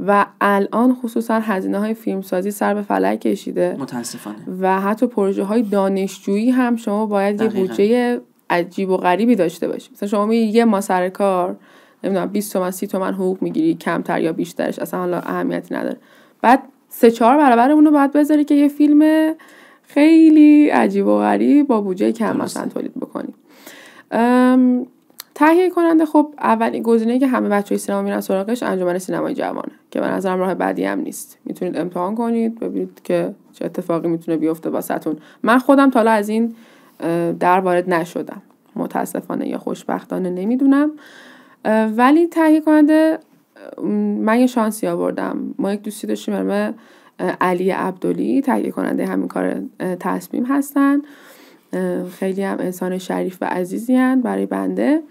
و الان خصوصا هزینه‌های فیلمسازی سر به فلک کشیده متاسفانه و حتی پروژه‌های دانشجویی هم شما باید یه بودجه عجیب و غریبی داشته باشید. مثلا شما یه ماه سر کار نمیدونم 20 تومن 30 تومن حقوق میگیری، کمتر یا بیشترش اصلا حالا اهمیتی نداره، بعد 3-4 برابر اون رو باید بذاری که یه فیلم خیلی عجیب و غریب با بودجه کم مثلا تولید بکنی. تهیه کننده خب اولین گزینه‌ای که همه بچه‌های سینما میرن سراغش انجمن سینمای جوانه که به نظرم راه بعدی هم نیست. میتونید امتحان کنید ببینید که چه اتفاقی میتونه بیفته واسهتون. من خودم تا حالا از این در وارد نشدم متاسفانه یا خوشبختانه نمیدونم، ولی تهیه کننده من یه شانسی آوردم. ما یک دوستی داشتیم به علی عبدلی، تهیه کننده همین کار تصمیم هستن، خیلی هم انسان شریف و عزیزی هن برای بنده.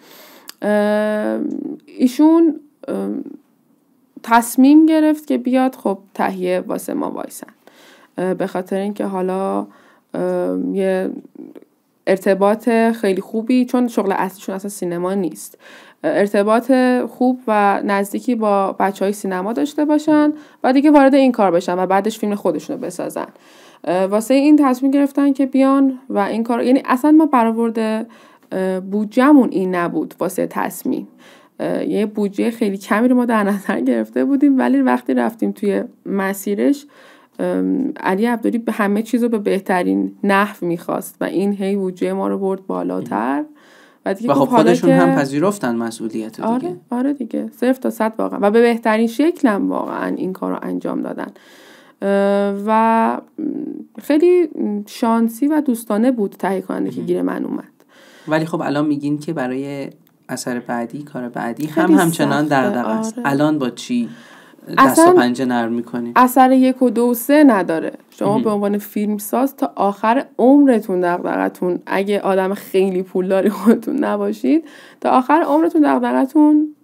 ایشون تصمیم گرفت که بیاد خب تهیه واسه ما وایسن، به خاطر اینکه حالا یه ارتباط خیلی خوبی، چون شغل اصلیشون اصلا سینما نیست، ارتباط خوب و نزدیکی با بچهای سینما داشته باشن و دیگه وارد این کار بشن و بعدش فیلم خودشونو بسازن. واسه این تصمیم گرفتن که بیان و این کار، یعنی اصلا ما برآورده بودجه‌مون این نبود واسه تصمیم، یه بودجه خیلی کمی رو ما در نظر گرفته بودیم، ولی وقتی رفتیم توی مسیرش علی عبدلی به همه چیز رو به بهترین نحو میخواست و این هی بودجه ما رو برد بالاتر و دیگه خب خودشون هم پذیرفتن مسئولیت دیگه. آره دیگه 0 تا 100 واقعا و به بهترین شکل هم واقعا این کار رو انجام دادن و خیلی شانسی و دوستانه بود تهیه کننده که گیر من اومد. ولی خب الان میگین که برای اثر بعدی، کار بعدی همچنان دغدغه است. الان با چی دست و پنجه نرم میکنی؟ اثر 1 و 2 و 3 نداره. شما به عنوان فیلمساز تا آخر عمرتون دغدغتون، اگه آدم خیلی پولداری خودتون نباشید، تا آخر عمرتون دغدغتون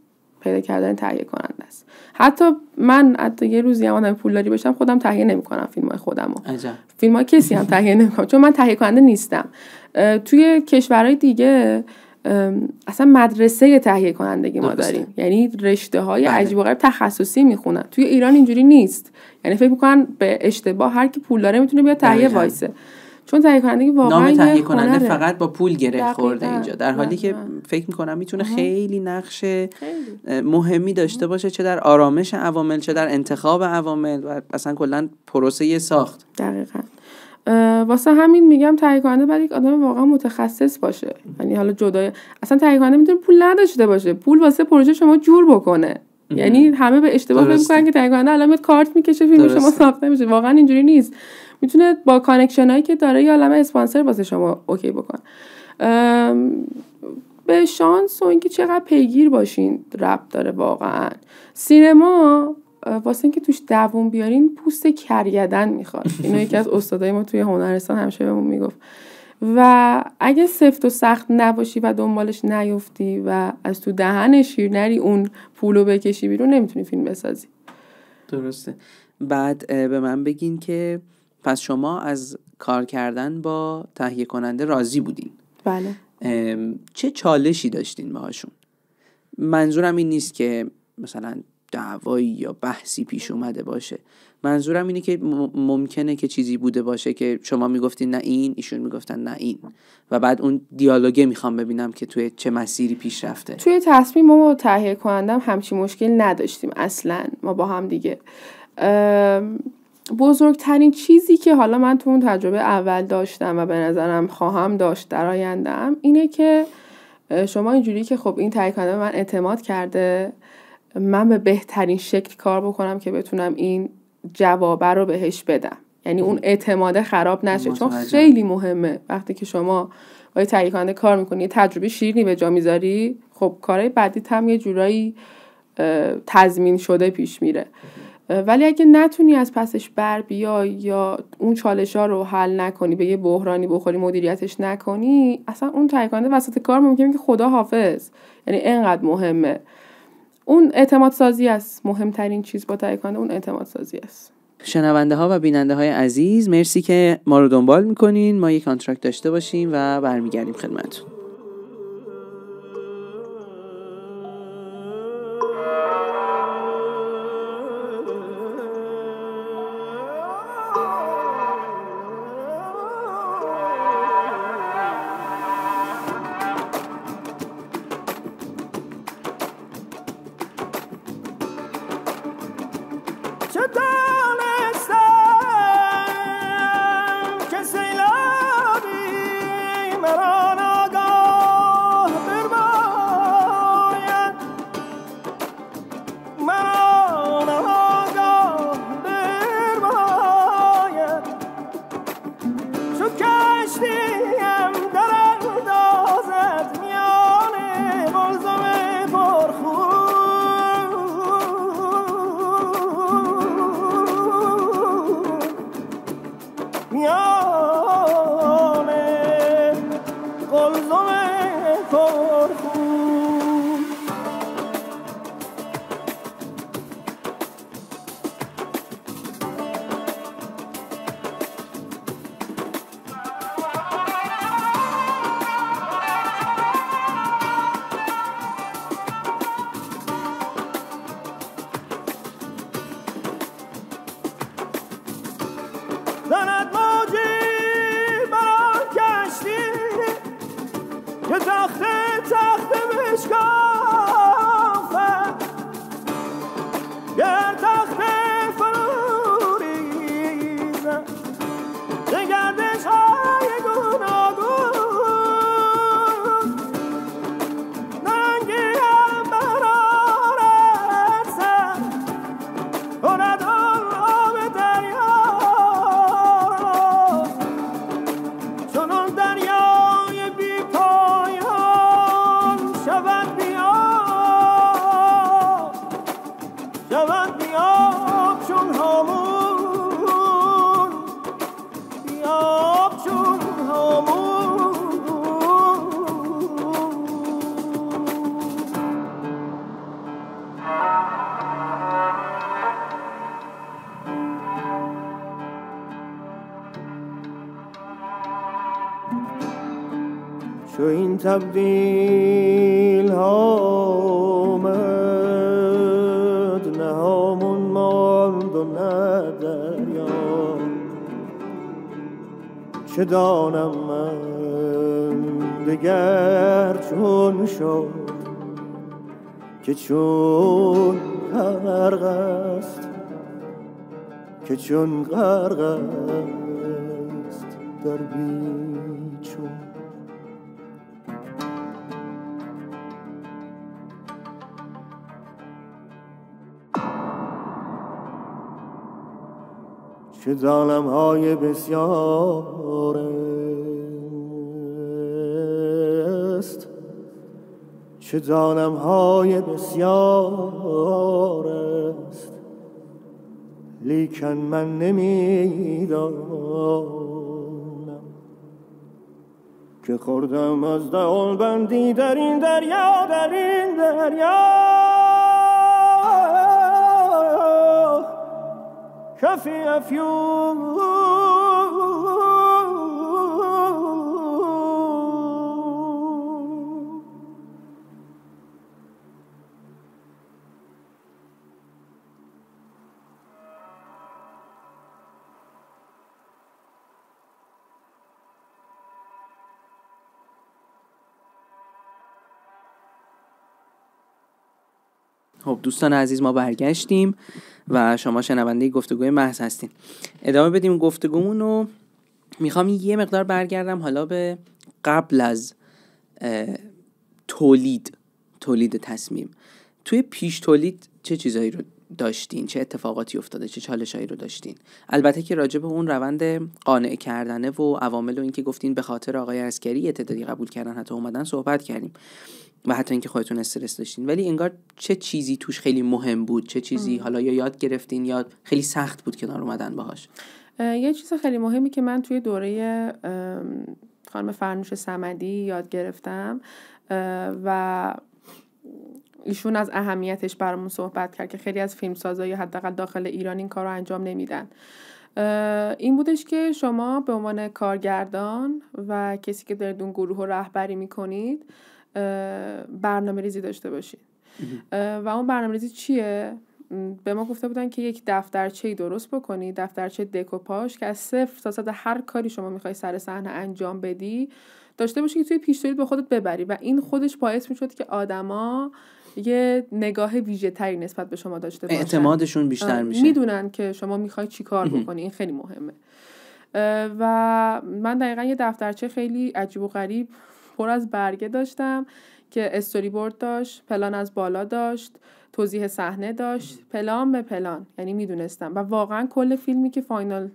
پیدا کردن تهیه کننده است. حتی یه روزی هم آدم پولداری باشم خودم تهیه نمی‌کنم فیلم‌های خودمو. فیلم‌های کسی هم تهیه نمی‌کنم چون من تهیه کننده نیستم. توی کشورهای دیگه اصلا مدرسه تهیه کنندگی ما داریم، یعنی رشته‌های عجیب و غریب تخصصی میخونن. توی ایران اینجوری نیست، یعنی فکر می‌کنن به اشتباه هر کی پول داره میتونه بیاد تهیه وایسه، چون تهیه کنندگی واقعا نام تهیه کننده فقط با پول گره خورده اینجا، در حالی که فکر می‌کنم میتونه خیلی نقش مهمی داشته باشه، چه در آرامش عوامل، چه در انتخاب عوامل و اصلا کلا پروسه ساخت. دقیقاً. واسه همین میگم تهیه کننده باید یک آدم واقعا متخصص باشه. یعنی حالا جدای اصلا تهیه کننده میتونه پول نداشته باشه، پول واسه پروژه شما جور بکنه. یعنی همه به اشتباه فکر می‌کنن که تهیه کننده الان میاد کارت میکشه فیلم شما ساخته میشه. واقعا اینجوری نیست. میتونه با کانکشنایی که داره یا عالمه اسپانسر واسه شما اوکی بکنه. به شانس و اینکه چقدر پیگیر باشین ربط داره واقعا. سینما واسه اینکه توش دووم بیارین پوست کرگدن میخواد. اینو یکی از استادای ما توی هنرستان همیشه بهمون میگفت. و اگه سفت و سخت نباشی و دنبالش نیفتی و از تو دهن شیر نری اون پولو بکشی بیرون، نمیتونی فیلم بسازی. درسته. بعد به من بگین که پس شما از کار کردن با تهیه کننده راضی بودین؟ بله. چه چالشی داشتین باهاشون؟ منظورم این نیست که مثلا دعوایی یا بحثی پیش اومده باشه. منظورم اینه که ممکنه که چیزی بوده باشه که شما میگفتین نه این، ایشون میگفتن نه این، و بعد اون دیالوگه میخوام ببینم که توی چه مسیری پیش رفته. توی تصمیم ما تهیه کنندم همچین مشکل نداشتیم اصلا. ما با هم دیگه بزرگترین چیزی که حالا من تو اون تجربه اول داشتم و به نظرم خواهم داشت در آینده‌ام اینه که شما اینجوری که خب این تهیه کننده من اعتماد کرده، من به بهترین شکل کار بکنم که بتونم این جوابه رو بهش بدم، یعنی اون اعتماد خراب نشه. چون خیلی مهمه وقتی که شما با تهیه کننده کار میکنی، تجربه شیرینی به جا میذاری، خب کارهای بعدی هم یه جورایی تضمین شده پیش میره. ولی اگه نتونی از پسش بر بیای یا اون چالش‌ها رو حل نکنی، به یه بحرانی بخوری، مدیریتش نکنی، اصلا اون تهیه کننده وسط کار ممکنه که خدا حافظ. یعنی اینقدر مهمه اون اعتماد سازی است. مهمترین چیز با تهیه کننده اون اعتماد سازی است. شنونده ها و بیننده های عزیز، مرسی که ما رو دنبال میکنین. ما یک کانترکت داشته باشیم و برمیگردیم خدمتتون. چو این تبدیل ها آمد، نه هامون ماند و نه دریا. چه دانم من دگر چون شد که چون غرق است، که چون غرق است در بیچون. چه ظالم‌های بسیار است، چه ظالم‌های بسیار است، لیکن من نمی‌دانم که خوردم از دهان بندی در این دریا، در این دریا. کفی افیون خب دوستان عزیز، ما برگشتیم و شما شنونده گفتگوی محض هستین. ادامه بدیم گفتگومون رو. میخوام یه مقدار برگردم حالا به قبل از تولید تصمیم. توی پیش تولید چه چیزایی رو داشتین؟ چه اتفاقاتی افتاده؟ چه چالشایی رو داشتین؟ البته که راجع به اون روند قانع کردنه و عوامل و این که گفتین به خاطر آقای عسکری تعدادی قبول کردن حتی اومدن صحبت کردیم و حتی اینکه خودتون استرس داشتین، ولی انگار چه چیزی توش خیلی مهم بود؟ چه چیزی حالا یا یاد گرفتین یا خیلی سخت بود کنار اومدن باهاش؟ یه چیز خیلی مهمی که من توی دوره خانم فرنوش صمدی یاد گرفتم و ایشون از اهمیتش برامون صحبت کرد که خیلی از فیلمسازا حداقل داخل ایران این کار رو انجام نمیدن، این بودش که شما به عنوان کارگردان و کسی که دارید اون گروه رو رهبری میکنید برنامه ریزی داشته باشید. و اون برنامه ریزی چیه؟ به ما گفته بودن که یک دفترچه‌ای درست بکنی، دفترچه دکوپاژ که از 0 تا 100 هر کاری شما میخوای سر صحنه انجام بدی داشته باشی که توی پیش تولید به خودت ببری و این خودش باعث میشد که آدما یه نگاه ویژه‌تری نسبت به شما داشته باشن، اعتمادشون بیشتر میشه، میدونن که شما میخوای چی کار بکنی. این خیلی مهمه. و من دقیقاً یه دفترچه خیلی عجیب و غریب پر از برگه داشتم که استوری بورد داشت، پلان از بالا داشت، توضیح صحنه داشت، پلان به پلان، یعنی میدونستم و واقعا کل فیلمی که فاینال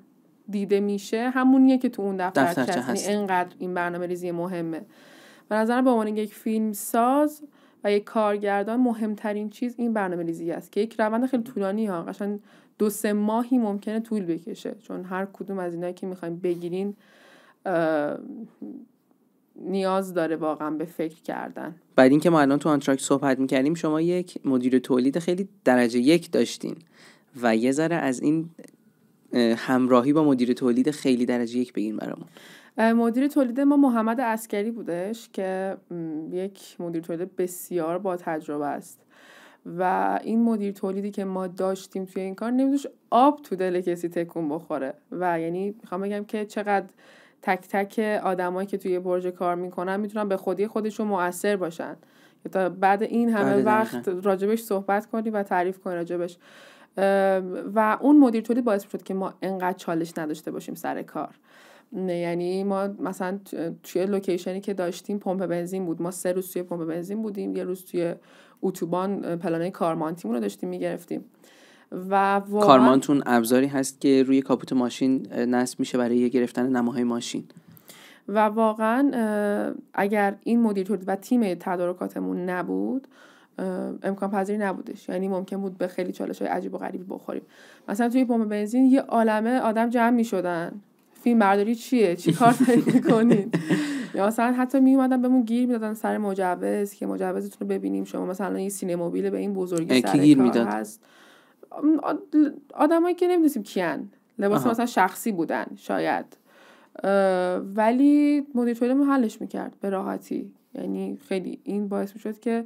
دیده میشه همونیه که تو اون دفترچه هست. اینقدر این برنامه‌ریزی مهمه. به نظرم به عنوان یک فیلم ساز و یک کارگردان مهمترین چیز این برنامه‌ریزی است که یک روند خیلی طولانی ها، قشنگ 2-3 ماهی ممکنه طول بکشه، چون هر کدوم از اینایی که میخوایم بگیرین نیاز داره واقعا به فکر کردن. بعد اینکه ما الان تو آنتراکت صحبت میکردیم، شما یک مدیر تولید خیلی درجه 1 داشتین و یه ذره از این همراهی با مدیر تولید خیلی درجه 1 بگین برامون. مدیر تولید ما محمد عسکری بودش که یک مدیر تولید بسیار با تجربه است و این مدیر تولیدی که ما داشتیم توی این کار نمیذاش آب تو دل کسی تکون بخوره و یعنی میخوام بگم که چقدر تک تک آدمایی که توی برج کار میکنن میتونن به خودی خودشون مؤثر باشن که تا بعد این همه وقت راجبش صحبت کنی و تعریف کنی راجبش. و اون مدیر تولید باعث شد که ما انقدر چالش نداشته باشیم سر کار. یعنی ما مثلا توی لوکیشنی که داشتیم پمپ بنزین بود، ما 3 روز توی پمپ بنزین بودیم، یه روز توی اتوبان پلانای کارمانتیمون رو داشتیم میگرفتیم. و کارمانتون ابزاری هست که روی کاپوت ماشین نصب میشه برای گرفتن نماهای ماشین و واقعا اگر این مدیر تولید و تیم تدارکاتمون نبود امکان پذیر نبودش، یعنی ممکن بود به خیلی چالش‌های عجیب و غریبی بخوریم. مثلا توی پمپ بنزین یه عالمه آدم جمع می‌شدن، فیلم برداری چیه، چی کار دارید می‌کنین؟ یا مثلا حتی میومدن بهمون گیر میدادن سر مجوز که مجوزتون رو ببینیم، شما مثلا یه سینموبیل به این بزرگی سر کار هست. آدمایی که نمی‌دونیم کیان، لباس مثلا شخصی بودن شاید، ولی مدیر تولیدمون حلش می‌کرد به راحتی. یعنی خیلی این باعث می‌شد که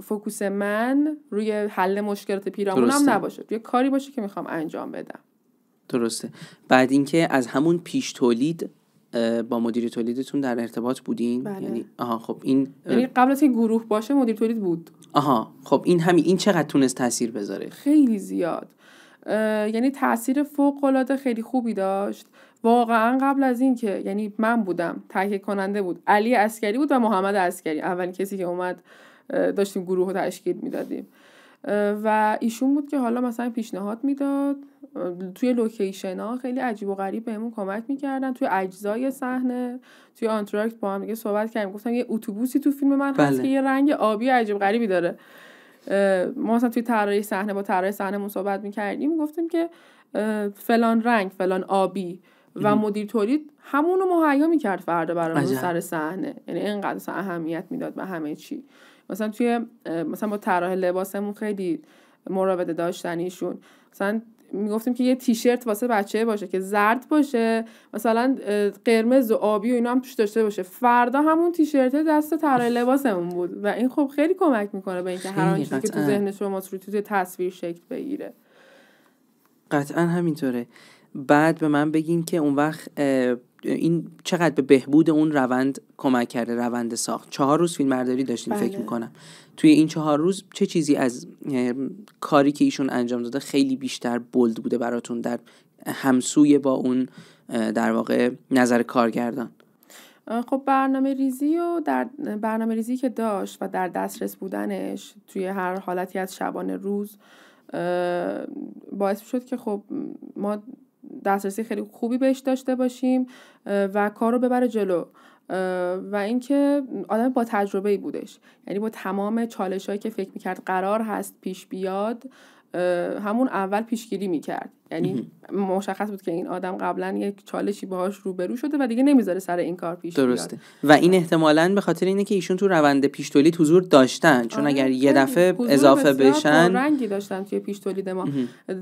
فوکوس من روی حل مشکلات پیرامونم نباشه، روی کاری باشه که میخوام انجام بدم. درسته. بعد اینکه از همون پیش تولید با مدیر تولیدتون در ارتباط بودین؟ بله. یعنی خب این یعنی قبل از اینکه گروه باشه مدیر تولید بود. خب این چقدر تونست تاثیر بذاره؟ خیلی زیاد. یعنی تاثیر فوق‌العاده خیلی خوبی داشت. واقعا قبل از این که یعنی من بودم، تهیه کننده بود علی عسکری بود و محمد عسکری، اولین کسی که اومد داشتیم گروه رو تشکیل میدادیم و ایشون بود که حالا مثلا پیشنهاد میداد توی لوکیشن ها خیلی عجیب و غریب بهمون کمک میکردن، توی اجزای صحنه، توی آنتراکت با هم دیگه صحبت کردیم، گفتم یه اتوبوسی تو فیلم من هست که یه رنگ آبی عجیب غریبی داره. ما مثلا توی طراحی صحنه با طراح صحنه‌مون صحبت میکردیم، گفتیم که فلان رنگ فلان آبی و مدیر تولید همون رو مهیا میکرد فردا برامون سر صحنه. یعنی اینقدر اهمیت میداد به همه چی. مثلا مثلا با طراح لباسمون خیلی مراوده داشتن ایشون. مثلا میگفتیم که یه تیشرت واسه بچه باشه که زرد باشه، مثلا قرمز و آبی و اینا هم توش داشته باشه، فردا همون تیشرت دست طراح لباسمون بود و این خب خیلی کمک میکنه به اینکه هر چیزی که تو ذهن شما توی تصویر شکل بگیره. قطعا همینطوره. بعد به من بگین که اون وقت این چقدر به بهبود اون روند کمک کرده، روند ساخت. 4 روز فیلمبرداری داشتیم فکر میکنم. توی این 4 روز چه چیزی از کاری که ایشون انجام داده خیلی بیشتر بولد بوده براتون در همسوی با اون در واقع نظر کارگردان؟ خب برنامه ریزی که داشت و در دسترس بودنش توی هر حالتی از شبانه روز باعث شد که خب ما دسترسی خیلی خوبی بهش داشته باشیم و کار رو ببره جلو. و اینکه آدم با تجربه‌ای بودش، یعنی با تمام چالش‌هایی که فکر می‌کرد قرار هست پیش بیاد همون اول پیشگیری می‌کرد. یعنی مشخص بود که این آدم قبلا یک چالشی باهاش روبرو شده و دیگه نمیذاره سر این کار پیش بیاد. درسته. و این احتمالاً به خاطر اینه که ایشون تو روند پیش تولید حضور داشتن، چون اگر یه دفعه اضافه بشن رنگی داشتن توی پیش تولید ما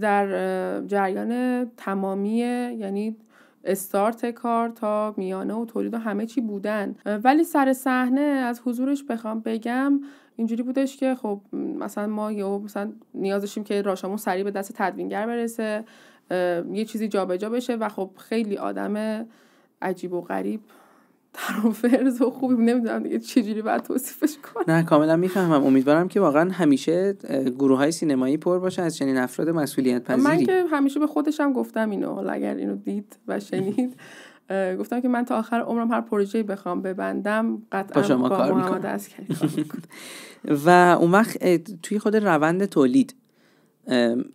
در جریان تمامی، یعنی استارت کار تا میانه و تولید و همه چی بودن. ولی سر صحنه از حضورش بخوام بگم اینجوری بودش که خب مثلا ما مثلا نیاز داشتیم که راشامون سریع به دست تدوینگر برسه، یه چیزی جابجا بشه و خب خیلی آدم عجیب و غریب در و فرز و خوبی، نمیدونم دیگه چجوری باید توصیفش کنم. نه کاملا میفهمم. امیدوارم که واقعا همیشه گروه‌های سینمایی پر باشه از چنین افراد مسئولیت پذیری. من که همیشه به خودشم گفتم اینو، حالا اگر اینو دید و شنید گفتم که من تا آخر عمرم هر پروژه‌ای بخوام ببندم قطعا با محمد عسکری کار می‌کنم. و اون وقت توی خود روند تولید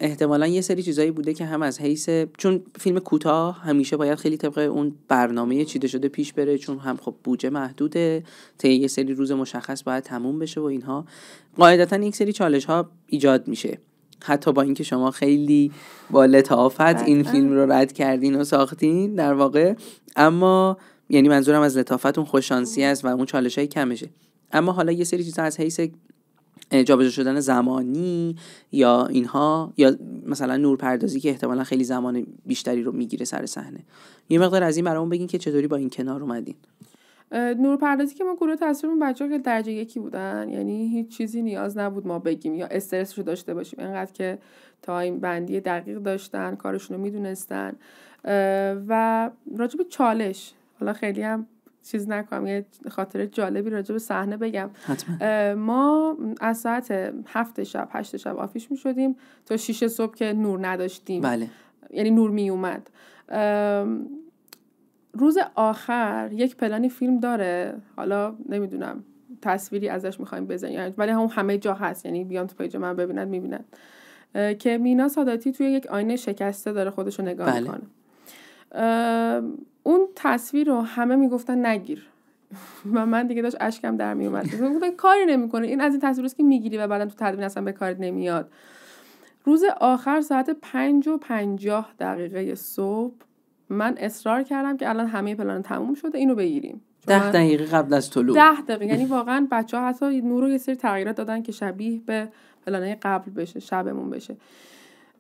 احتمالاً یه سری چیزایی بوده که هم از حیث، چون فیلم کوتاه همیشه باید خیلی طبق اون برنامه چیده شده پیش بره، چون هم خب بودجه محدوده، تا یه سری روز مشخص باید تموم بشه و اینها، قاعدتاً یک سری چالش‌ها ایجاد میشه. حتی با اینکه شما خیلی با لطافت این فیلم رو رد کردین و ساختین در واقع، اما یعنی منظورم از لطافت اون خوششانسی است و اون چالش‌های کمشه. اما حالا یه سری چیزا از حیث جابجا شدن زمانی یا اینها، یا مثلا نورپردازی که احتمالاً خیلی زمان بیشتری رو میگیره سر صحنه، یه مقدار از این برامون بگین که چطوری با این کنار اومدین. نورپردازی که ما گروه تصویرمون بچه‌ها که درجه 1 بودن، یعنی هیچ چیزی نیاز نبود ما بگیم یا استرس رو داشته باشیم، اینقدر که تایم بندی دقیق داشتن، کارشون رو میدونستن. و راجع به چالش، حالا خیلی هم چیز نکنم، یه خاطره جالبی راجع به صحنه بگم. حتما. ما از ساعت 7 شب 8 شب آفیش میشدیم تا 6 صبح که نور نداشتیم. بله. یعنی نور می اومد. روز آخر یک پلانی فیلم داره، حالا نمیدونم تصویری ازش میخوایم بزنیم ولی همه جا هست، یعنی بیان تو پیج من ببینن میبینن که مینا ساداتی توی یک آینه شکسته داره خودشو نگاه میکنه. اون تصویر رو همه میگفتن نگیر و من دیگه داشت اشکم در میومد. گفتن کاری نمیکنه، این از این تصویراست که میگیری و بعدن تو تدوین اصلا به کارت نمیاد. روز آخر ساعت 5:50 صبح من اصرار کردم که الان همه پلان تموم شده، اینو بگیریم. 10 دقیقه قبل از طلوع. 10 دقیقه، یعنی واقعا بچه‌ها حتی نور رو یه سری تغییرات دادن که شبیه به پلانای قبل بشه، شبمون بشه.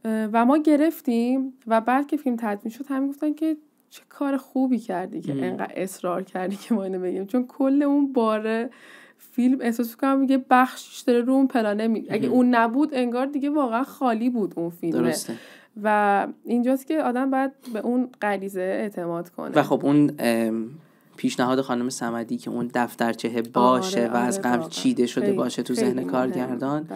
و ما گرفتیم و بعد که فیلم تدوین شد همین گفتن که چه کار خوبی کردی که انقدر اصرار کردی که ما اینو بگیم، چون کل اون باره فیلم احساس می‌کنم یه بخشش داره رو اون پلانه اگه اون نبود انگار دیگه واقعا خالی بود اون فیلم. درسته. و اینجاست که آدم باید به اون غریزه اعتماد کنه. و خب اون پیشنهاد خانم صمدی که اون دفترچه باشه و از قبل چیده شده باشه تو ذهن کارگردان،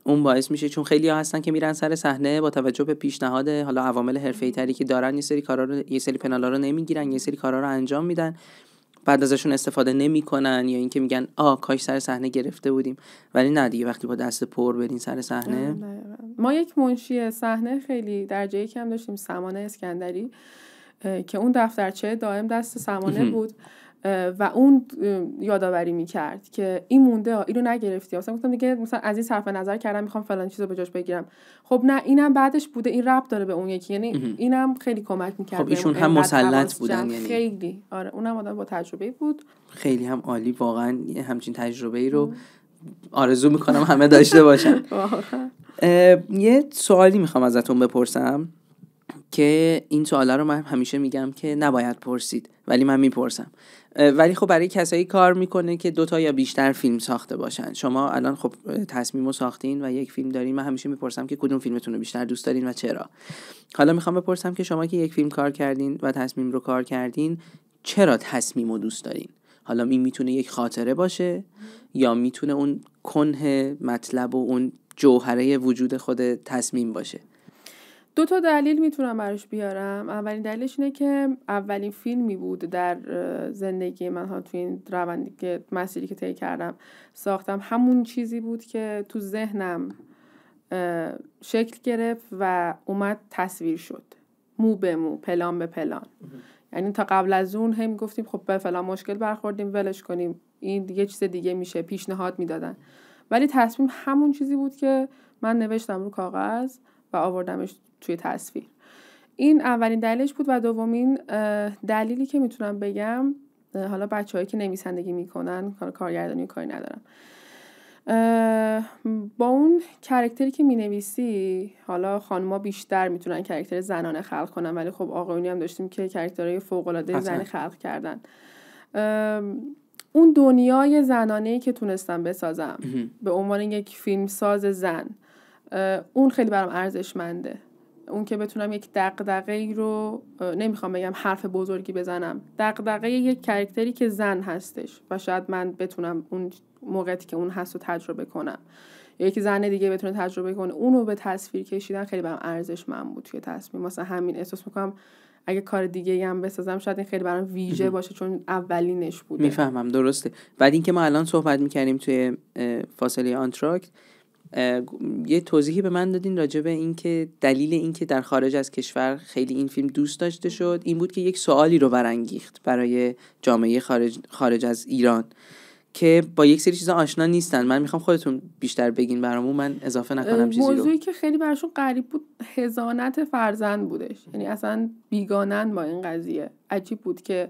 اون باعث میشه، چون خیلی ها هستن که میرن سر صحنه با توجه به پیشنهاد حالا عوامل حرفه‌ای تری که دارن، یه سری کارا رو، یه سری پنالا رو نمیگیرن، یه سری کارا رو انجام میدن، بعد ازشون استفاده نمیکنن، یا اینکه میگن کاش سر صحنه گرفته بودیم. ولی نه دیگه، وقتی با دست پر برین سر صحنه. ما یک منشی صحنه خیلی درجه 1 هم داشتیم، سمانه اسکندری، که اون دفترچه دائم دست سمانه بود و اون یادآوری میکرد که این مونده، اینو نگرفتی. مثلا گفتم دیگه مثلا از این صرف نظر کردم میخوام فلان چیزو به جاش بگیرم، خب نه اینم بعدش بوده، این ربط داره به اون یکی، یعنی اینم خیلی کمک میکرد. خب ایشون هم مسلط بودن، یعنی خیلی آره، اونم آدم با تجربه بود، خیلی هم عالی. واقعا همچین تجربه‌ای رو آرزو میکنم همه داشته باشن. یه سوالی میخوام ازتون بپرسم که این سوالا رو من همیشه میگم که نباید پرسید، ولی من میپرسم. ولی خب برای کسایی کار میکنه که 2 تا یا بیشتر فیلم ساخته باشن. شما الان خب تصمیمو ساختین و یک فیلم دارین. من همیشه میپرسم که کدوم فیلمتون رو بیشتر دوست دارین و چرا. حالا میخوام بپرسم که شما که یک فیلم کار کردین و تصمیم رو کار کردین، چرا تصمیمو دوست دارین؟ حالا این میتونه یک خاطره باشه یا میتونه اون کنه مطلب و اون جوهره وجود خود تصمیم باشه. 2 تا دلیل میتونم براش بیارم. اولین دلیلش اینه که اولین فیلمی بود در زندگی من ها، تو این روندی که مسیری که طی کردم ساختم، همون چیزی بود که تو ذهنم شکل گرفت و اومد تصویر شد، مو به مو، پلان به پلان. یعنی تا قبل از اون هم گفتیم خب به فلان مشکل برخوردیم، ولش کنیم، این دیگه چیز دیگه میشه، پیشنهاد میدادن. ولی تصمیم همون چیزی بود که من نوشتم رو کاغذ و آوردمش توی تصویر. این اولین دلیلش بود. و دومین دلیلی که میتونم بگم، حالا بچه‌هایی که نویسندگی میکنن، کارگردانی کاری ندارم، با اون کاراکتری که مینویسی، حالا خانم‌ها بیشتر میتونن کاراکتر زنانه خلق کنن، ولی خب آقایونی هم داشتیم که کاراکترهای فوق‌العاده زنی خلق کردن. اون دنیای زنانه‌ای که تونستم بسازم به عنوان یک فیلمساز زن، اون خیلی برام ارزشمنده. اون که بتونم یک دغدغه‌ای رو، نمیخوام بگم حرف بزرگی بزنم، دغدغه یک کاراکتری که زن هستش و شاید من بتونم اون موقعی که اون هست رو تجربه کنم، یا یک زن دیگه بتونه تجربه کنه، اونو به تصویر کشیدن خیلی برام ارزشمند بود توی تصمیم. مثلا همین احساس میکنم اگه کار دیگه هم بسازم شاید این خیلی برام ویژه باشه، چون اولینش بوده. میفهمم، درسته. بعد اینکه ما الان صحبت میکردیم توی فاصله آنتراکت، یه توضیحی به من دادین راجع به این که دلیل این که در خارج از کشور خیلی این فیلم دوست داشته شد این بود که یک سوالی رو برانگیخت برای جامعه خارج از ایران که با یک سری چیزا آشنا نیستن. من میخوام خودتون بیشتر بگین برامون، من اضافه نکنم چیزی رو. موضوعی که خیلی براشون غریب بود حضانت فرزند بودش. یعنی اصلا بیگانن با این قضیه. عجیب بود که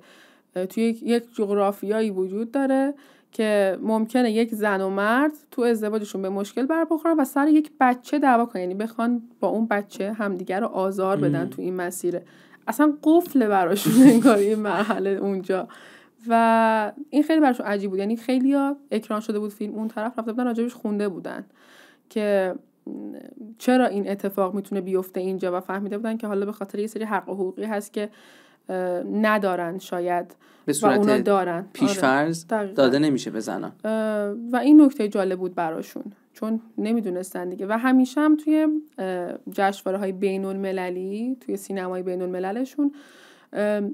توی یک جغرافیایی وجود داره که ممکنه یک زن و مرد تو ازدواجشون به مشکل بر بخورن و سر یک بچه دعوا کنن، یعنی بخوان با اون بچه همدیگر رو آزار بدن تو این مسیره. اصلا قفله براشون انگار این مرحله اونجا. و این خیلی براشون عجیب بود. یعنی خیلیا اکران شده بود فیلم، اون طرف رفته بودن راجبش خونده بودن که چرا این اتفاق میتونه بیفته اینجا و فهمیده بودن که حالا به خاطر یه سری حق و حقوقی هست که ندارن شاید به صورت و اونا دارن، پیشفرض داده نمیشه به زنان. و این نکته جالب بود براشون چون نمیدونستن دیگه. و همیشه هم توی جشنواره‌های بین‌المللی، توی سینمای بین‌المللشون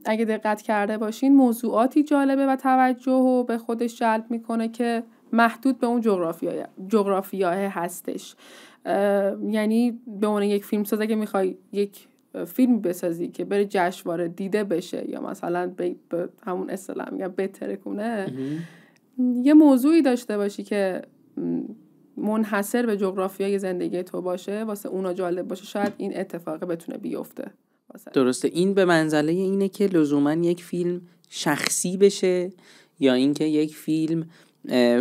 اگه دقت کرده باشین موضوعاتی جالبه و توجه رو به خودش جلب میکنه که محدود به اون جغرافیاه هستش. یعنی به عنوان یک فیلمساز اگه میخوای یک فیلم بسازی که بره جشنواره دیده بشه یا مثلا به همون اصطلاح میگن بترکونه، یه موضوعی داشته باشی که منحصر به جغرافیای زندگی تو باشه، واسه اونا جالب باشه، شاید این اتفاق بتونه بیفته. درسته. این به منزله اینه که لزوما یک فیلم شخصی بشه یا اینکه یک فیلم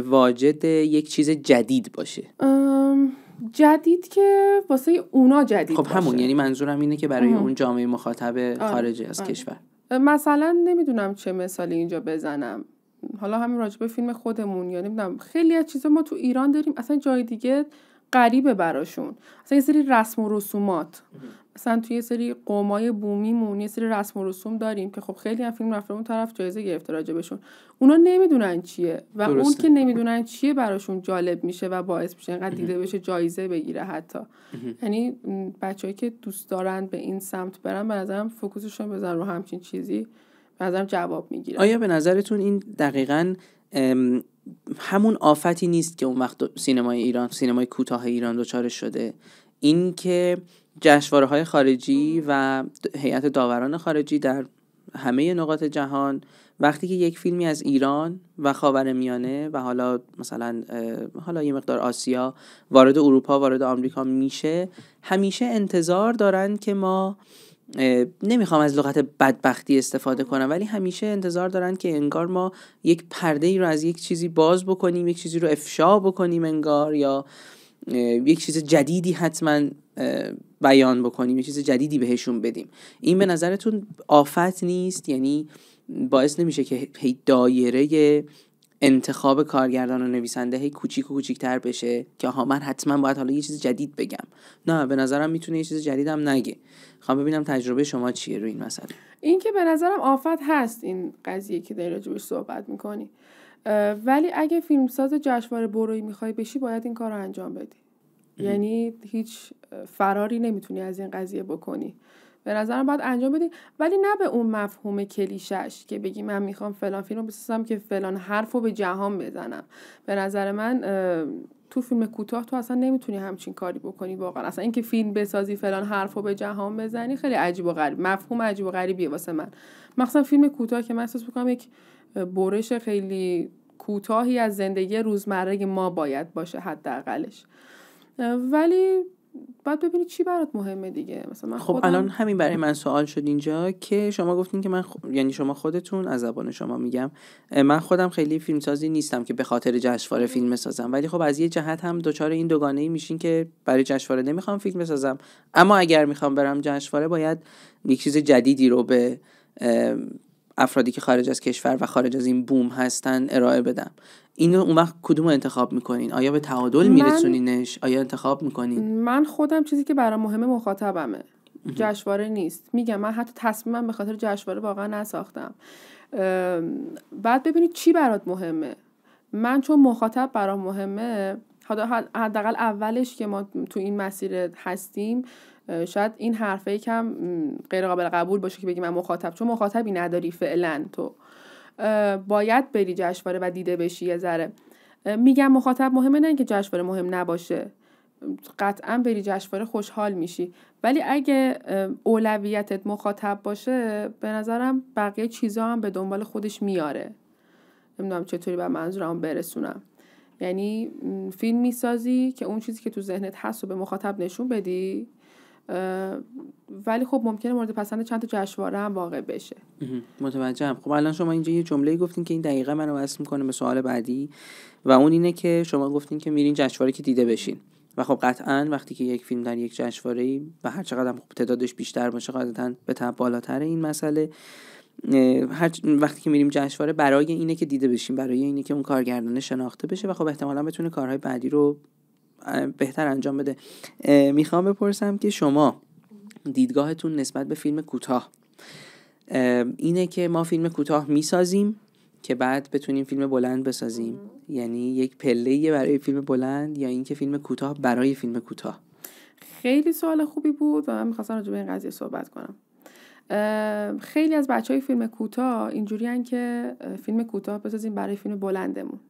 واجد یک چیز جدید باشه؟ جدید که واسه اونا جدید خب باشه. همون، یعنی منظورم اینه که برای اون جامعه مخاطب خارج از کشور. مثلا نمیدونم چه مثالی اینجا بزنم، حالا همین راجع به فیلم خودمون یا نمیدونم خیلی از چیزا ما تو ایران داریم اصلا جای دیگه غریبه براشون. مثلا یه سری رسم و رسومات، مثلا توی یه سری قومای بومیمون یه سری رسم و رسوم داریم که خب خیلی هم فیلم رفته اون طرف جایزه گرفته راجبشون، اونا نمیدونن چیه و درسته. اون که نمیدونن چیه براشون جالب میشه و باعث میشه اینقدر دیده بشه، جایزه بگیره حتی. یعنی بچه‌ای که دوست دارن به این سمت برن به نظرم فوکوسشون بزنن رو همچین چیزی، به نظرم جواب میگیره. آیا به نظرتون این دقیقاً همون آفتی نیست که اون وقت سینمای ایران، سینمای کوتاه ایران دچارش شده؟ این که جشنواره‌های خارجی و هیئت داوران خارجی در همه نقاط جهان وقتی که یک فیلمی از ایران و خاورمیانه و حالا مثلا یه مقدار آسیا وارد اروپا، وارد آمریکا میشه، همیشه انتظار دارن که ما، نمیخوام از لغت بدبختی استفاده کنم، ولی همیشه انتظار دارن که انگار ما یک پرده‌ای رو از یک چیزی باز بکنیم، یک چیزی رو افشا بکنیم انگار، یا یک چیز جدیدی حتما بیان بکنیم، یک چیز جدیدی بهشون بدیم. این به نظرتون آفت نیست؟ یعنی باعث نمیشه که هی دایره انتخاب کارگردان و نویسنده هی کوچیک و کوچیک‌تر بشه که آها من حتما باید حالا یه چیز جدید بگم؟ نه، به نظرم میتونه یه چیز جدید هم نگه. خواهم ببینم تجربه شما چیه روی این مسئله. این که به نظرم آفت هست این قضیه که داری راجبش صحبت میکنی، ولی اگه فیلمساز جشنواره برویی میخوای بشی باید این کار رو انجام بدی. یعنی هیچ فراری نمیتونی از این قضیه بکنی. به نظرم باید انجام بدی، ولی نه به اون مفهوم کلیشش که بگی من میخوام فلان فیلم رو بسازم که فلان حرف رو به جهان بزنم. به نظر من تو فیلم کوتاه تو اصلا نمیتونی همچین کاری بکنی واقعا. اصلا اینکه فیلم بسازی فلان حرف رو به جهان بزنی خیلی عجیب و غریب، مفهوم عجیب و غریبیه واسه من. مثلا فیلم کوتاه که من احساس می‌کنم یک برش خیلی کوتاهی از زندگی روزمره ما باید باشه حداقلش، ولی باید ببینی چی برات مهمه دیگه. مثلا من خب الان همین برای من سوال شد اینجا که شما گفتین که من یعنی شما خودتون، از زبان شما میگم، من خودم خیلی فیلمسازی نیستم که به خاطر جشنواره فیلم بسازم، ولی خب از یه جهت هم دوچار این دوگانه‌ای میشین که برای جشنواره نمیخوام فیلم بسازم، اما اگر میخوام برم جشنواره باید یک چیز جدیدی رو به افرادی که خارج از کشور و خارج از این بوم هستن ارائه بدم. اینو اون وقت کدوم رو انتخاب میکنین؟ آیا به تعادل میرسونینش؟ آیا انتخاب میکنین؟ من خودم چیزی که برام مهمه مخاطبمه، جشنواره نیست. میگم من حتی تصمیمم به خاطر جشنواره واقعا نساختم. بعد ببینید چی برات مهمه. من چون مخاطب برام مهمه، حداقل اولش که ما تو این مسیر هستیم، شاید این حرفه یکم غیر قابل قبول باشه که بگی من مخاطب، چون مخاطبی نداری فعلا، تو باید بری جشنواره و دیده بشی یه ذره. میگم مخاطب مهمه، نه اینکه جشنواره مهم نباشه، قطعا بری جشنواره خوشحال میشی، ولی اگه اولویتت مخاطب باشه به نظرم بقیه چیزا هم به دنبال خودش میاره. نمیدونم چطوری به منظورم برسونم. یعنی فیلم میسازی که اون چیزی که تو ذهنت هست رو به مخاطب نشون بدی، ولی خب ممکنه مورد پسند چند تا جشنواره هم واقع بشه. متوجهم. خب الان شما اینجا یه جمله‌ای گفتین که این دقیقاً منو وصل می‌کنه به سوال بعدی و اون اینه که شما گفتین که میرین جشنواره که دیده بشین و خب قطعاً وقتی که یک فیلم در یک جشنواره‌ای و هر چقدر خب تعدادش بیشتر باشه قاعدتاً به تبع بالاتر این مسئله، وقتی که میریم جشنواره برای اینه که دیده بشیم، برای اینه که اون کارگردان شناخته بشه و خب احتمالاً بتونه کارهای بعدی رو بهتر انجام بده. میخوام بپرسم که شما دیدگاهتون نسبت به فیلم کوتاه اینه که ما فیلم کوتاه میسازیم که بعد بتونیم فیلم بلند بسازیم، یعنی یک پله‌ای برای فیلم بلند، یا اینکه فیلم کوتاه برای فیلم کوتاه؟ خیلی سوال خوبی بود و من می‌خواستم راجع به این قضیه صحبت کنم. خیلی از بچهای فیلم کوتاه اینجوریان که فیلم کوتاه بسازیم برای فیلم بلندمون.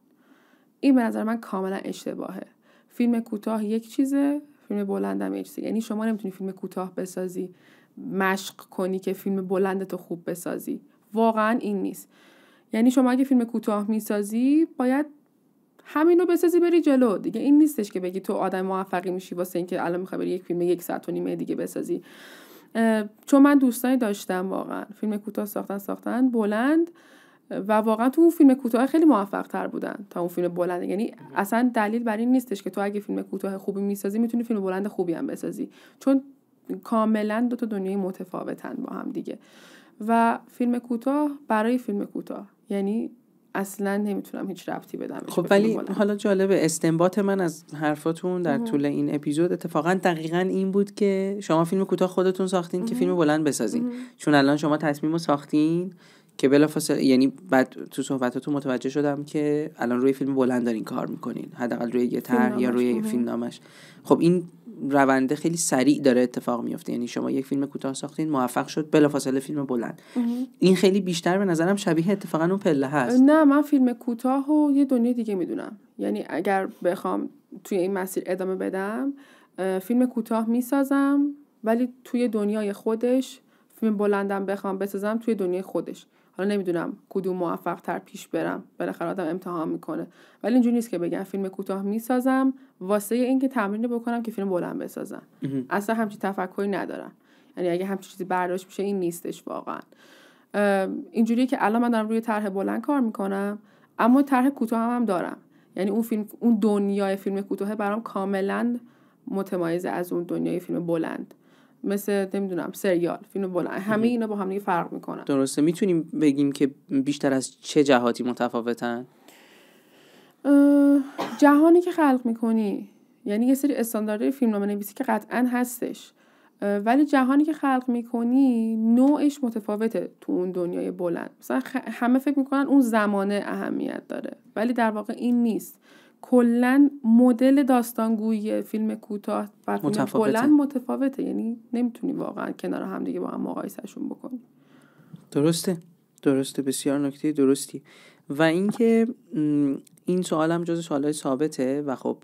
این به نظر من کاملا اشتباهه. فیلم کوتاه یک چیزه، فیلم بلندم یک چیزه. یعنی شما نمیتونی فیلم کوتاه بسازی مشق کنی که فیلم بلندتو خوب بسازی. واقعا این نیست. یعنی شما اگه فیلم کوتاه میسازی باید همین رو بسازی بری جلو دیگه. این نیستش که بگی تو آدم موفقی میشی واسه اینکه الان میخوای بری یک فیلم 1.5 ساعت دیگه بسازی. چون من دوستانی داشتم واقعا فیلم کوتاه ساختن بلند و واقعا تو اون فیلم کوتاه خیلی موفق تر بودن تا اون فیلم بلند. یعنی اصلا دلیل بر این نیستش که تو اگه فیلم کوتاه خوبی میسازی میتونی فیلم بلند خوبی هم بسازی، چون کاملا دو تا دنیای متفاوتن با هم دیگه. و فیلم کوتاه برای فیلم کوتاه، یعنی اصلا نمیتونم هیچ ربطی بدم. خب ولی حالا جالبه، استنباط من از حرفاتون در طول این اپیزود اتفاقا دقیقاً این بود که شما فیلم کوتاه خودتون ساختین که فیلم بلند بسازین. چون الان شما تصمیم رو ساختین که بلافاصله، یعنی بعد تو صحبتاتون متوجه شدم که الان روی فیلم بلند دارین کار میکنین، حداقل روی یه طرح یا روی فیلمنامش. خب این رونده خیلی سریع داره اتفاق میفته، یعنی شما یک فیلم کوتاه ساختین، موفق شد، بلافاصله فیلم بلند. این خیلی بیشتر به نظرم شبیه اتفاقا اون پله هست. نه، من فیلم کوتاهو یه دنیای دیگه میدونم. یعنی اگر بخوام توی این مسیر ادامه بدم، فیلم کوتاه میسازم ولی توی دنیای خودش. فیلم بلندم بخوام بسازم توی دنیای خودش. حالا نمیدونم کدوم موفق تر پیش برم، بالاخره آدم امتحان میکنه، ولی اینجوری نیست که بگم فیلم کوتاه میسازم واسه اینکه تمرین بکنم که فیلم بلند بسازم. اصلا همچین تفکری ندارم. یعنی اگه همچین چیزی برداشت میشه این نیستش واقعا. اینجوریه که الان من دارم روی طرح بلند کار میکنم، اما طرح کوتاه هم دارم. یعنی اون دنیای فیلم کوتاه برام کاملا متمایزه از اون دنیای فیلم بلند، مثل نمیدونم سریال، فیلم بلند، همه اینا با هم دیگه فرق میکنن. درسته. میتونیم بگیم که بیشتر از چه جهاتی متفاوتن؟ جهانی که خلق میکنی، یعنی یه سری استانداردهای فیلمنامه نویسی که قطعا هستش، ولی جهانی که خلق میکنی نوعش متفاوته تو اون دنیای بلند. مثلا همه فکر میکنن اون زمانه اهمیت داره، ولی در واقع این نیست. کلن مدل داستانگویی فیلم کوتاه و فیلم بلند متفاوته، یعنی نمیتونی واقعا کنار هم دیگه با هم مقایسهشون بکنی. درسته، بسیار نکته درستی. و اینکه این سوالم جز سوالای ثابته و خب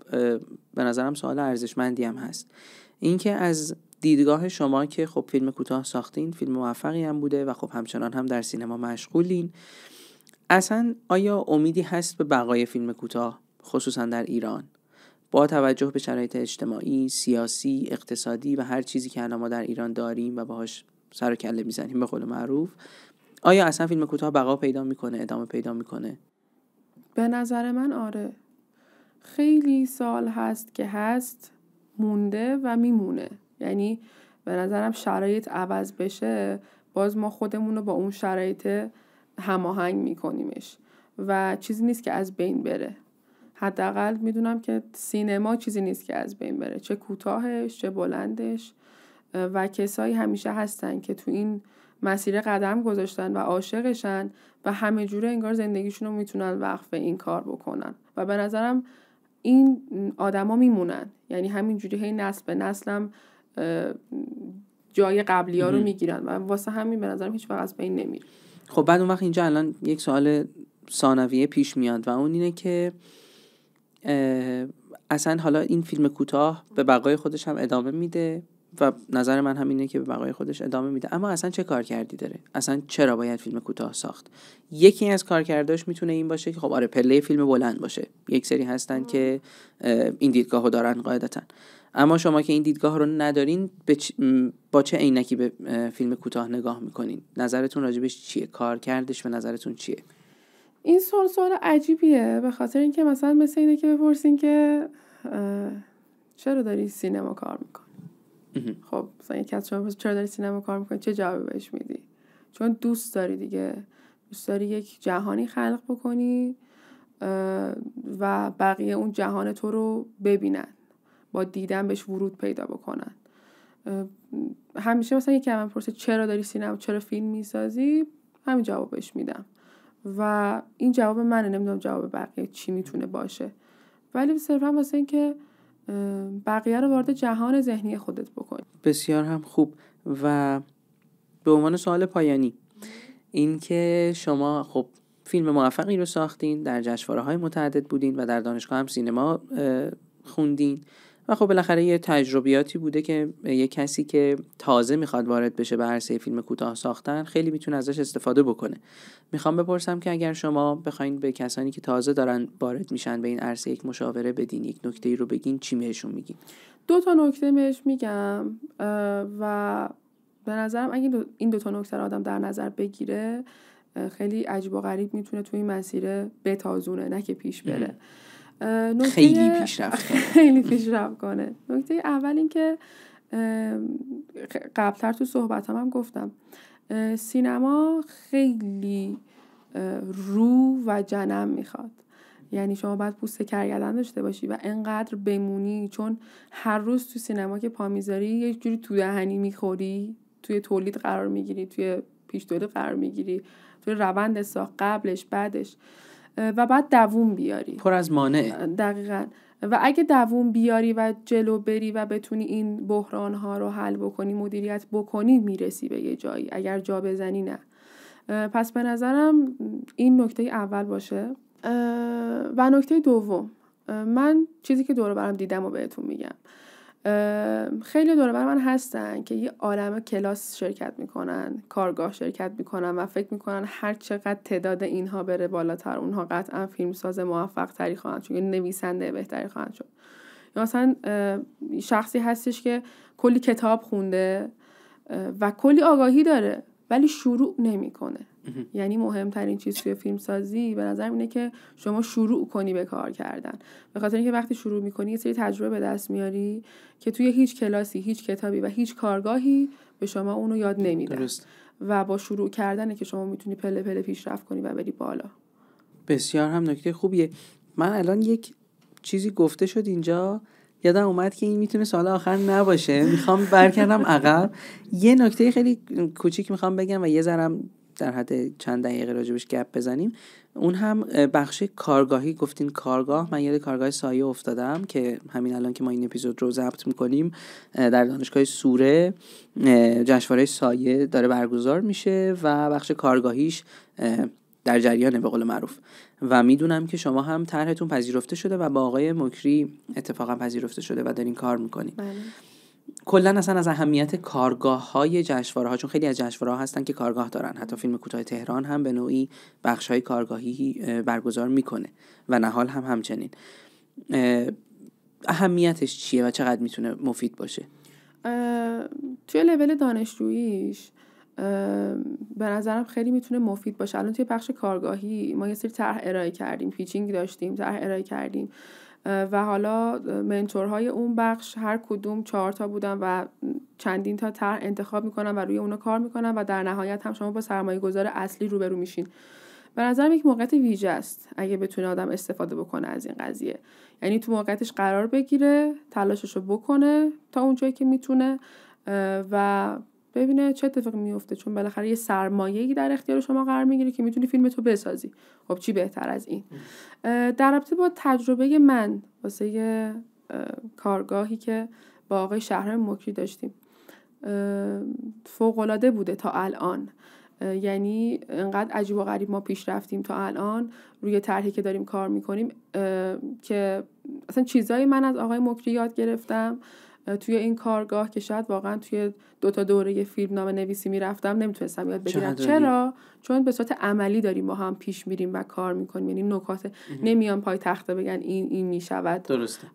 به نظرم سوال ارزشمندی هم هست. اینکه از دیدگاه شما که خب فیلم کوتاه ساختین، فیلم موفقی هم بوده و خب همچنان هم در سینما مشغولین، اصلا آیا امیدی هست به بقای فیلم کوتاه خصوصا در ایران با توجه به شرایط اجتماعی، سیاسی، اقتصادی و هر چیزی که الان ما در ایران داریم و باهاش سر و کله میزنیم به قول معروف؟ آیا اصلا فیلم کوتاه بقا پیدا میکنه، ادامه پیدا میکنه؟ به نظر من آره. خیلی سال هست که هست، مونده و میمونه. یعنی به نظرم شرایط عوض بشه، باز ما خودمون رو با اون شرایط هماهنگ میکنیمش و چیزی نیست که از بین بره. حداقل میدونم که سینما چیزی نیست که از بین بره، چه کوتاهش چه بلندش، و کسایی همیشه هستن که تو این مسیر قدم گذاشتن و عاشقشن و همه جوره انگار زندگیشون رو میتونن وقف این کار بکنن و به نظرم این آدما میمونن. یعنی همینجوری هی نسل به نسلم جای قبلی ها رو میگیرن و واسه همین به نظرم هیچ وقت از بین نمیره. خب بعد اون وقت اینجا الان یک سوال ثانویه پیش میاد و اون اینه که اصلا حالا این فیلم کوتاه به بقای خودش هم ادامه میده و نظر من هم اینه که به بقای خودش ادامه میده، اما اصلا چه کارکردی داره؟ اصلا چرا باید فیلم کوتاه ساخت؟ یکی از کارکرداش میتونه این باشه که خب آره پله فیلم بلند باشه، یک سری هستن که این دیدگاهو دارن قاعدتاً، اما شما که این دیدگاه رو ندارین با چه عینکی به فیلم کوتاه نگاه میکنین؟ نظرتون راجبش چیه؟ کارکردش به نظرتون چیه؟ این سوال عجیبیه، به خاطر اینکه مثلا مثل اینه که بپرسین که چرا داری سینما کار میکنی؟ خب مثلا یکی از شما چرا داری سینما کار میکنی، چه جوابی بهش میدی؟ چون دوست داری دیگه، دوست داری یک جهانی خلق بکنی و بقیه اون جهان تو رو ببینن، با دیدن بهش ورود پیدا بکنن. همیشه مثلا یکی من پرسه چرا داری سینما، چرا فیلم میسازی، همین جواب بهش میدم و این جواب منه، نمیدونم جواب بقیه چی میتونه باشه، ولی صرفا واسه این که بقیه رو وارد جهان ذهنی خودت بکنی. بسیار هم خوب. و به عنوان سوال پایانی، این که شما خب فیلم موفقی رو ساختین، در جشنواره‌های متعدد بودین و در دانشگاه هم سینما خوندین و خب بالاخره یه تجربیاتی بوده که یه کسی که تازه میخواد وارد بشه به عرصه فیلم کوتاه ساختن خیلی میتونه ازش استفاده بکنه. میخوام بپرسم که اگر شما بخواین به کسانی که تازه دارن وارد میشن به این عرصه یک مشاوره بدین، یک نکته‌ای رو بگین، چی بهشون میگین؟ 2 نکته بهش میگم و به نظرم اگه این 2 نکته رو آدم در نظر بگیره خیلی عجیب و غریب میتونه توی این مسیر بتازونه، نه که پیش بره. خیلی پیشرفت کنه. نکته اول این که قبلتر تو صحبتام هم گفتم، سینما خیلی رو و جنم میخواد. یعنی شما باید پوست کرگدن داشته باشی و انقدر بمونی، چون هر روز تو سینما که پا میذاری یه جوری تو دهنی میخوری، توی تولید قرار میگیری، توی پیش تولید قرار میگیری، توی روند ساخت، قبلش بعدش، و بعد دووم بیاری، پر از مانع. دقیقاً. و اگه دووم بیاری و جلو بری و بتونی این بحران‌ها رو حل بکنی، مدیریت بکنی، میرسی به یه جایی. اگر جا بزنی نه. پس به نظرم این نکته اول باشه. و نکته دوم، من چیزی که دور برم دیدم و بهتون میگم. خیلی دور بر من هستن که یه عالمه کلاس شرکت میکنن، کارگاه شرکت میکنن و فکر میکنن هر چقدر تعداد اینها بره بالاتر اونها قطعا فیلمساز موفق تری خواهند شد، نویسنده بهتری خواهند شد. یا مثلا شخصی هستش که کلی کتاب خونده و کلی آگاهی داره ولی شروع نمیکنه. یعنی مهمترین چیز توی فیلم سازی به نظر اینه که شما شروع کنی به کار کردن، به خاطر اینکه وقتی شروع میکنی یه سری تجربه به دست میاری که توی هیچ کلاسی، هیچ کتابی و هیچ کارگاهی به شما اونو یاد نمیده. درست. و با شروع کردنه که شما میتونی پله پله پیشرفت کنی و بری بالا. بسیار هم نکته خوبیه. من الان یک چیزی گفته شد اینجا یادم اومد که این میتونه سوال آخر نباشه، میخوام برگردم عقب. یه نکته خیلی کوچیک میخوام بگم و یه ذرم در حد چند دقیقه راجبش گپ بزنیم. اون هم بخش کارگاهی. گفتین کارگاه، من یاد کارگاه سایه افتادم که همین الان که ما این اپیزود رو ضبط میکنیم در دانشگاه سوره جشنواره سایه داره برگزار میشه و بخش کارگاهیش در جریانه به قول معروف و میدونم که شما هم طرحتون پذیرفته شده و با آقای مکری اتفاقا پذیرفته شده و دارین کار میکنین. بله. کلا اصلا از اهمیت کارگاه‌های جشنواره‌ها، چون خیلی از جشنواره‌ها هستن که کارگاه دارن، حتی فیلم کوتاه تهران هم به نوعی بخش‌های کارگاهی برگزار میکنه و نهال هم همچنین. اهمیتش چیه و چقدر میتونه مفید باشه؟ توی لول دانشجوییش به نظرم خیلی میتونه مفید باشه. الان توی بخش کارگاهی ما یه سری طرح ارائه کردیم، پیچینگ داشتیم، طرح ارائه کردیم و حالا منتورهای اون بخش هر کدوم 4 تا بودن و چندین تا طرح انتخاب میکنن و روی اونا کار میکنن و در نهایت هم شما با سرمایه گذار اصلی روبرو میشین. به نظرم یک موقعیت ویژه است اگه بتونه آدم استفاده بکنه از این قضیه، یعنی تو موقعیتش قرار بگیره، تلاششو بکنه تا اونجایی که میتونه و ببینه چه اتفاقی میفته، چون بالاخره یه سرمایه‌ای در اختیار شما قرار میگیره که میتونی فیلمتو بسازی. خب چی بهتر از این؟ در رابطه با تجربه من واسه یه کارگاهی که با آقای شهرام مکری داشتیم فوق‌العاده بوده تا الان. یعنی انقدر عجیب و غریب ما پیش رفتیم تا الان روی طرحی که داریم کار میکنیم که اصلا چیزایی من از آقای مکری یاد گرفتم توی این کارگاه که شاید واقعا توی 2 تا دوره فیلمنامه نویسی میرفتم نمیتونستم یاد بگیرم. چرا؟ چون به صورت عملی داریم با هم پیش میریم و کار میکنیم، یعنی نکات نمیان پای تخته بگن این میشود. درسته.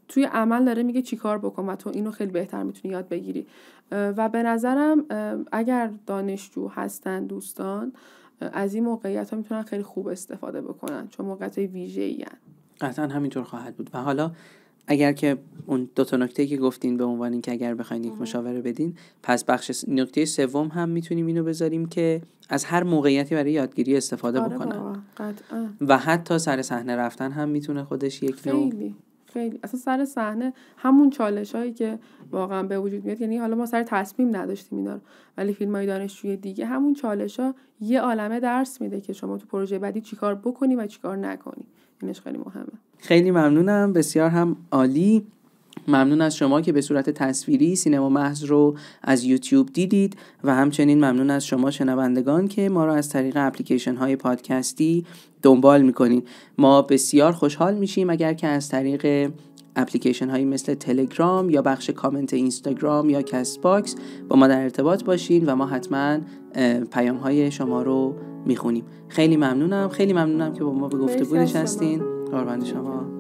توی عمل داره میگه چی کار بکن و تو اینو خیلی بهتر میتونی یاد بگیری و به نظرم اگر دانشجو هستن دوستان از این موقعیت ها میتونن خیلی خوب استفاده بکنن، چون موقعیت ویژه‌ای هستن. قطعا همینطور خواهد بود. و حالا اگر که اون 2 تا نکته که گفتین به عنوان این که اگر بخواید یک مشاوره بدین، پس بخش نکته سوم هم میتونیم اینو بذاریم که از هر موقعیتی برای یادگیری استفاده بکنن. قطعا. و حتی سر صحنه رفتن هم میتونه خودش یک نوع خیلی اصلا سر صحنه همون چالشایی که واقعا به وجود میاد، یعنی حالا ما سر تصمیم نداشتیم اینا رو، ولی فیلم‌های دانشجویی دیگه همون چالشا یه عالمه درس میده که شما تو پروژه بعدی چیکار بکنی و چیکار نکنی. اینش خیلی مهمه. خیلی ممنونم، بسیار هم عالی. ممنون از شما که به صورت تصویری سینما محض رو از یوتیوب دیدید و همچنین ممنون از شما شنوندگان که ما رو از طریق اپلیکیشن های پادکستی دنبال میکنین. ما بسیار خوشحال میشیم اگر که از طریق اپلیکیشن هایی مثل تلگرام یا بخش کامنت اینستاگرام یا کست باکس با ما در ارتباط باشین و ما حتما پیام های شما رو میخونیم. خیلی ممنونم که با ما به گفتگو نشستین. قربان شما.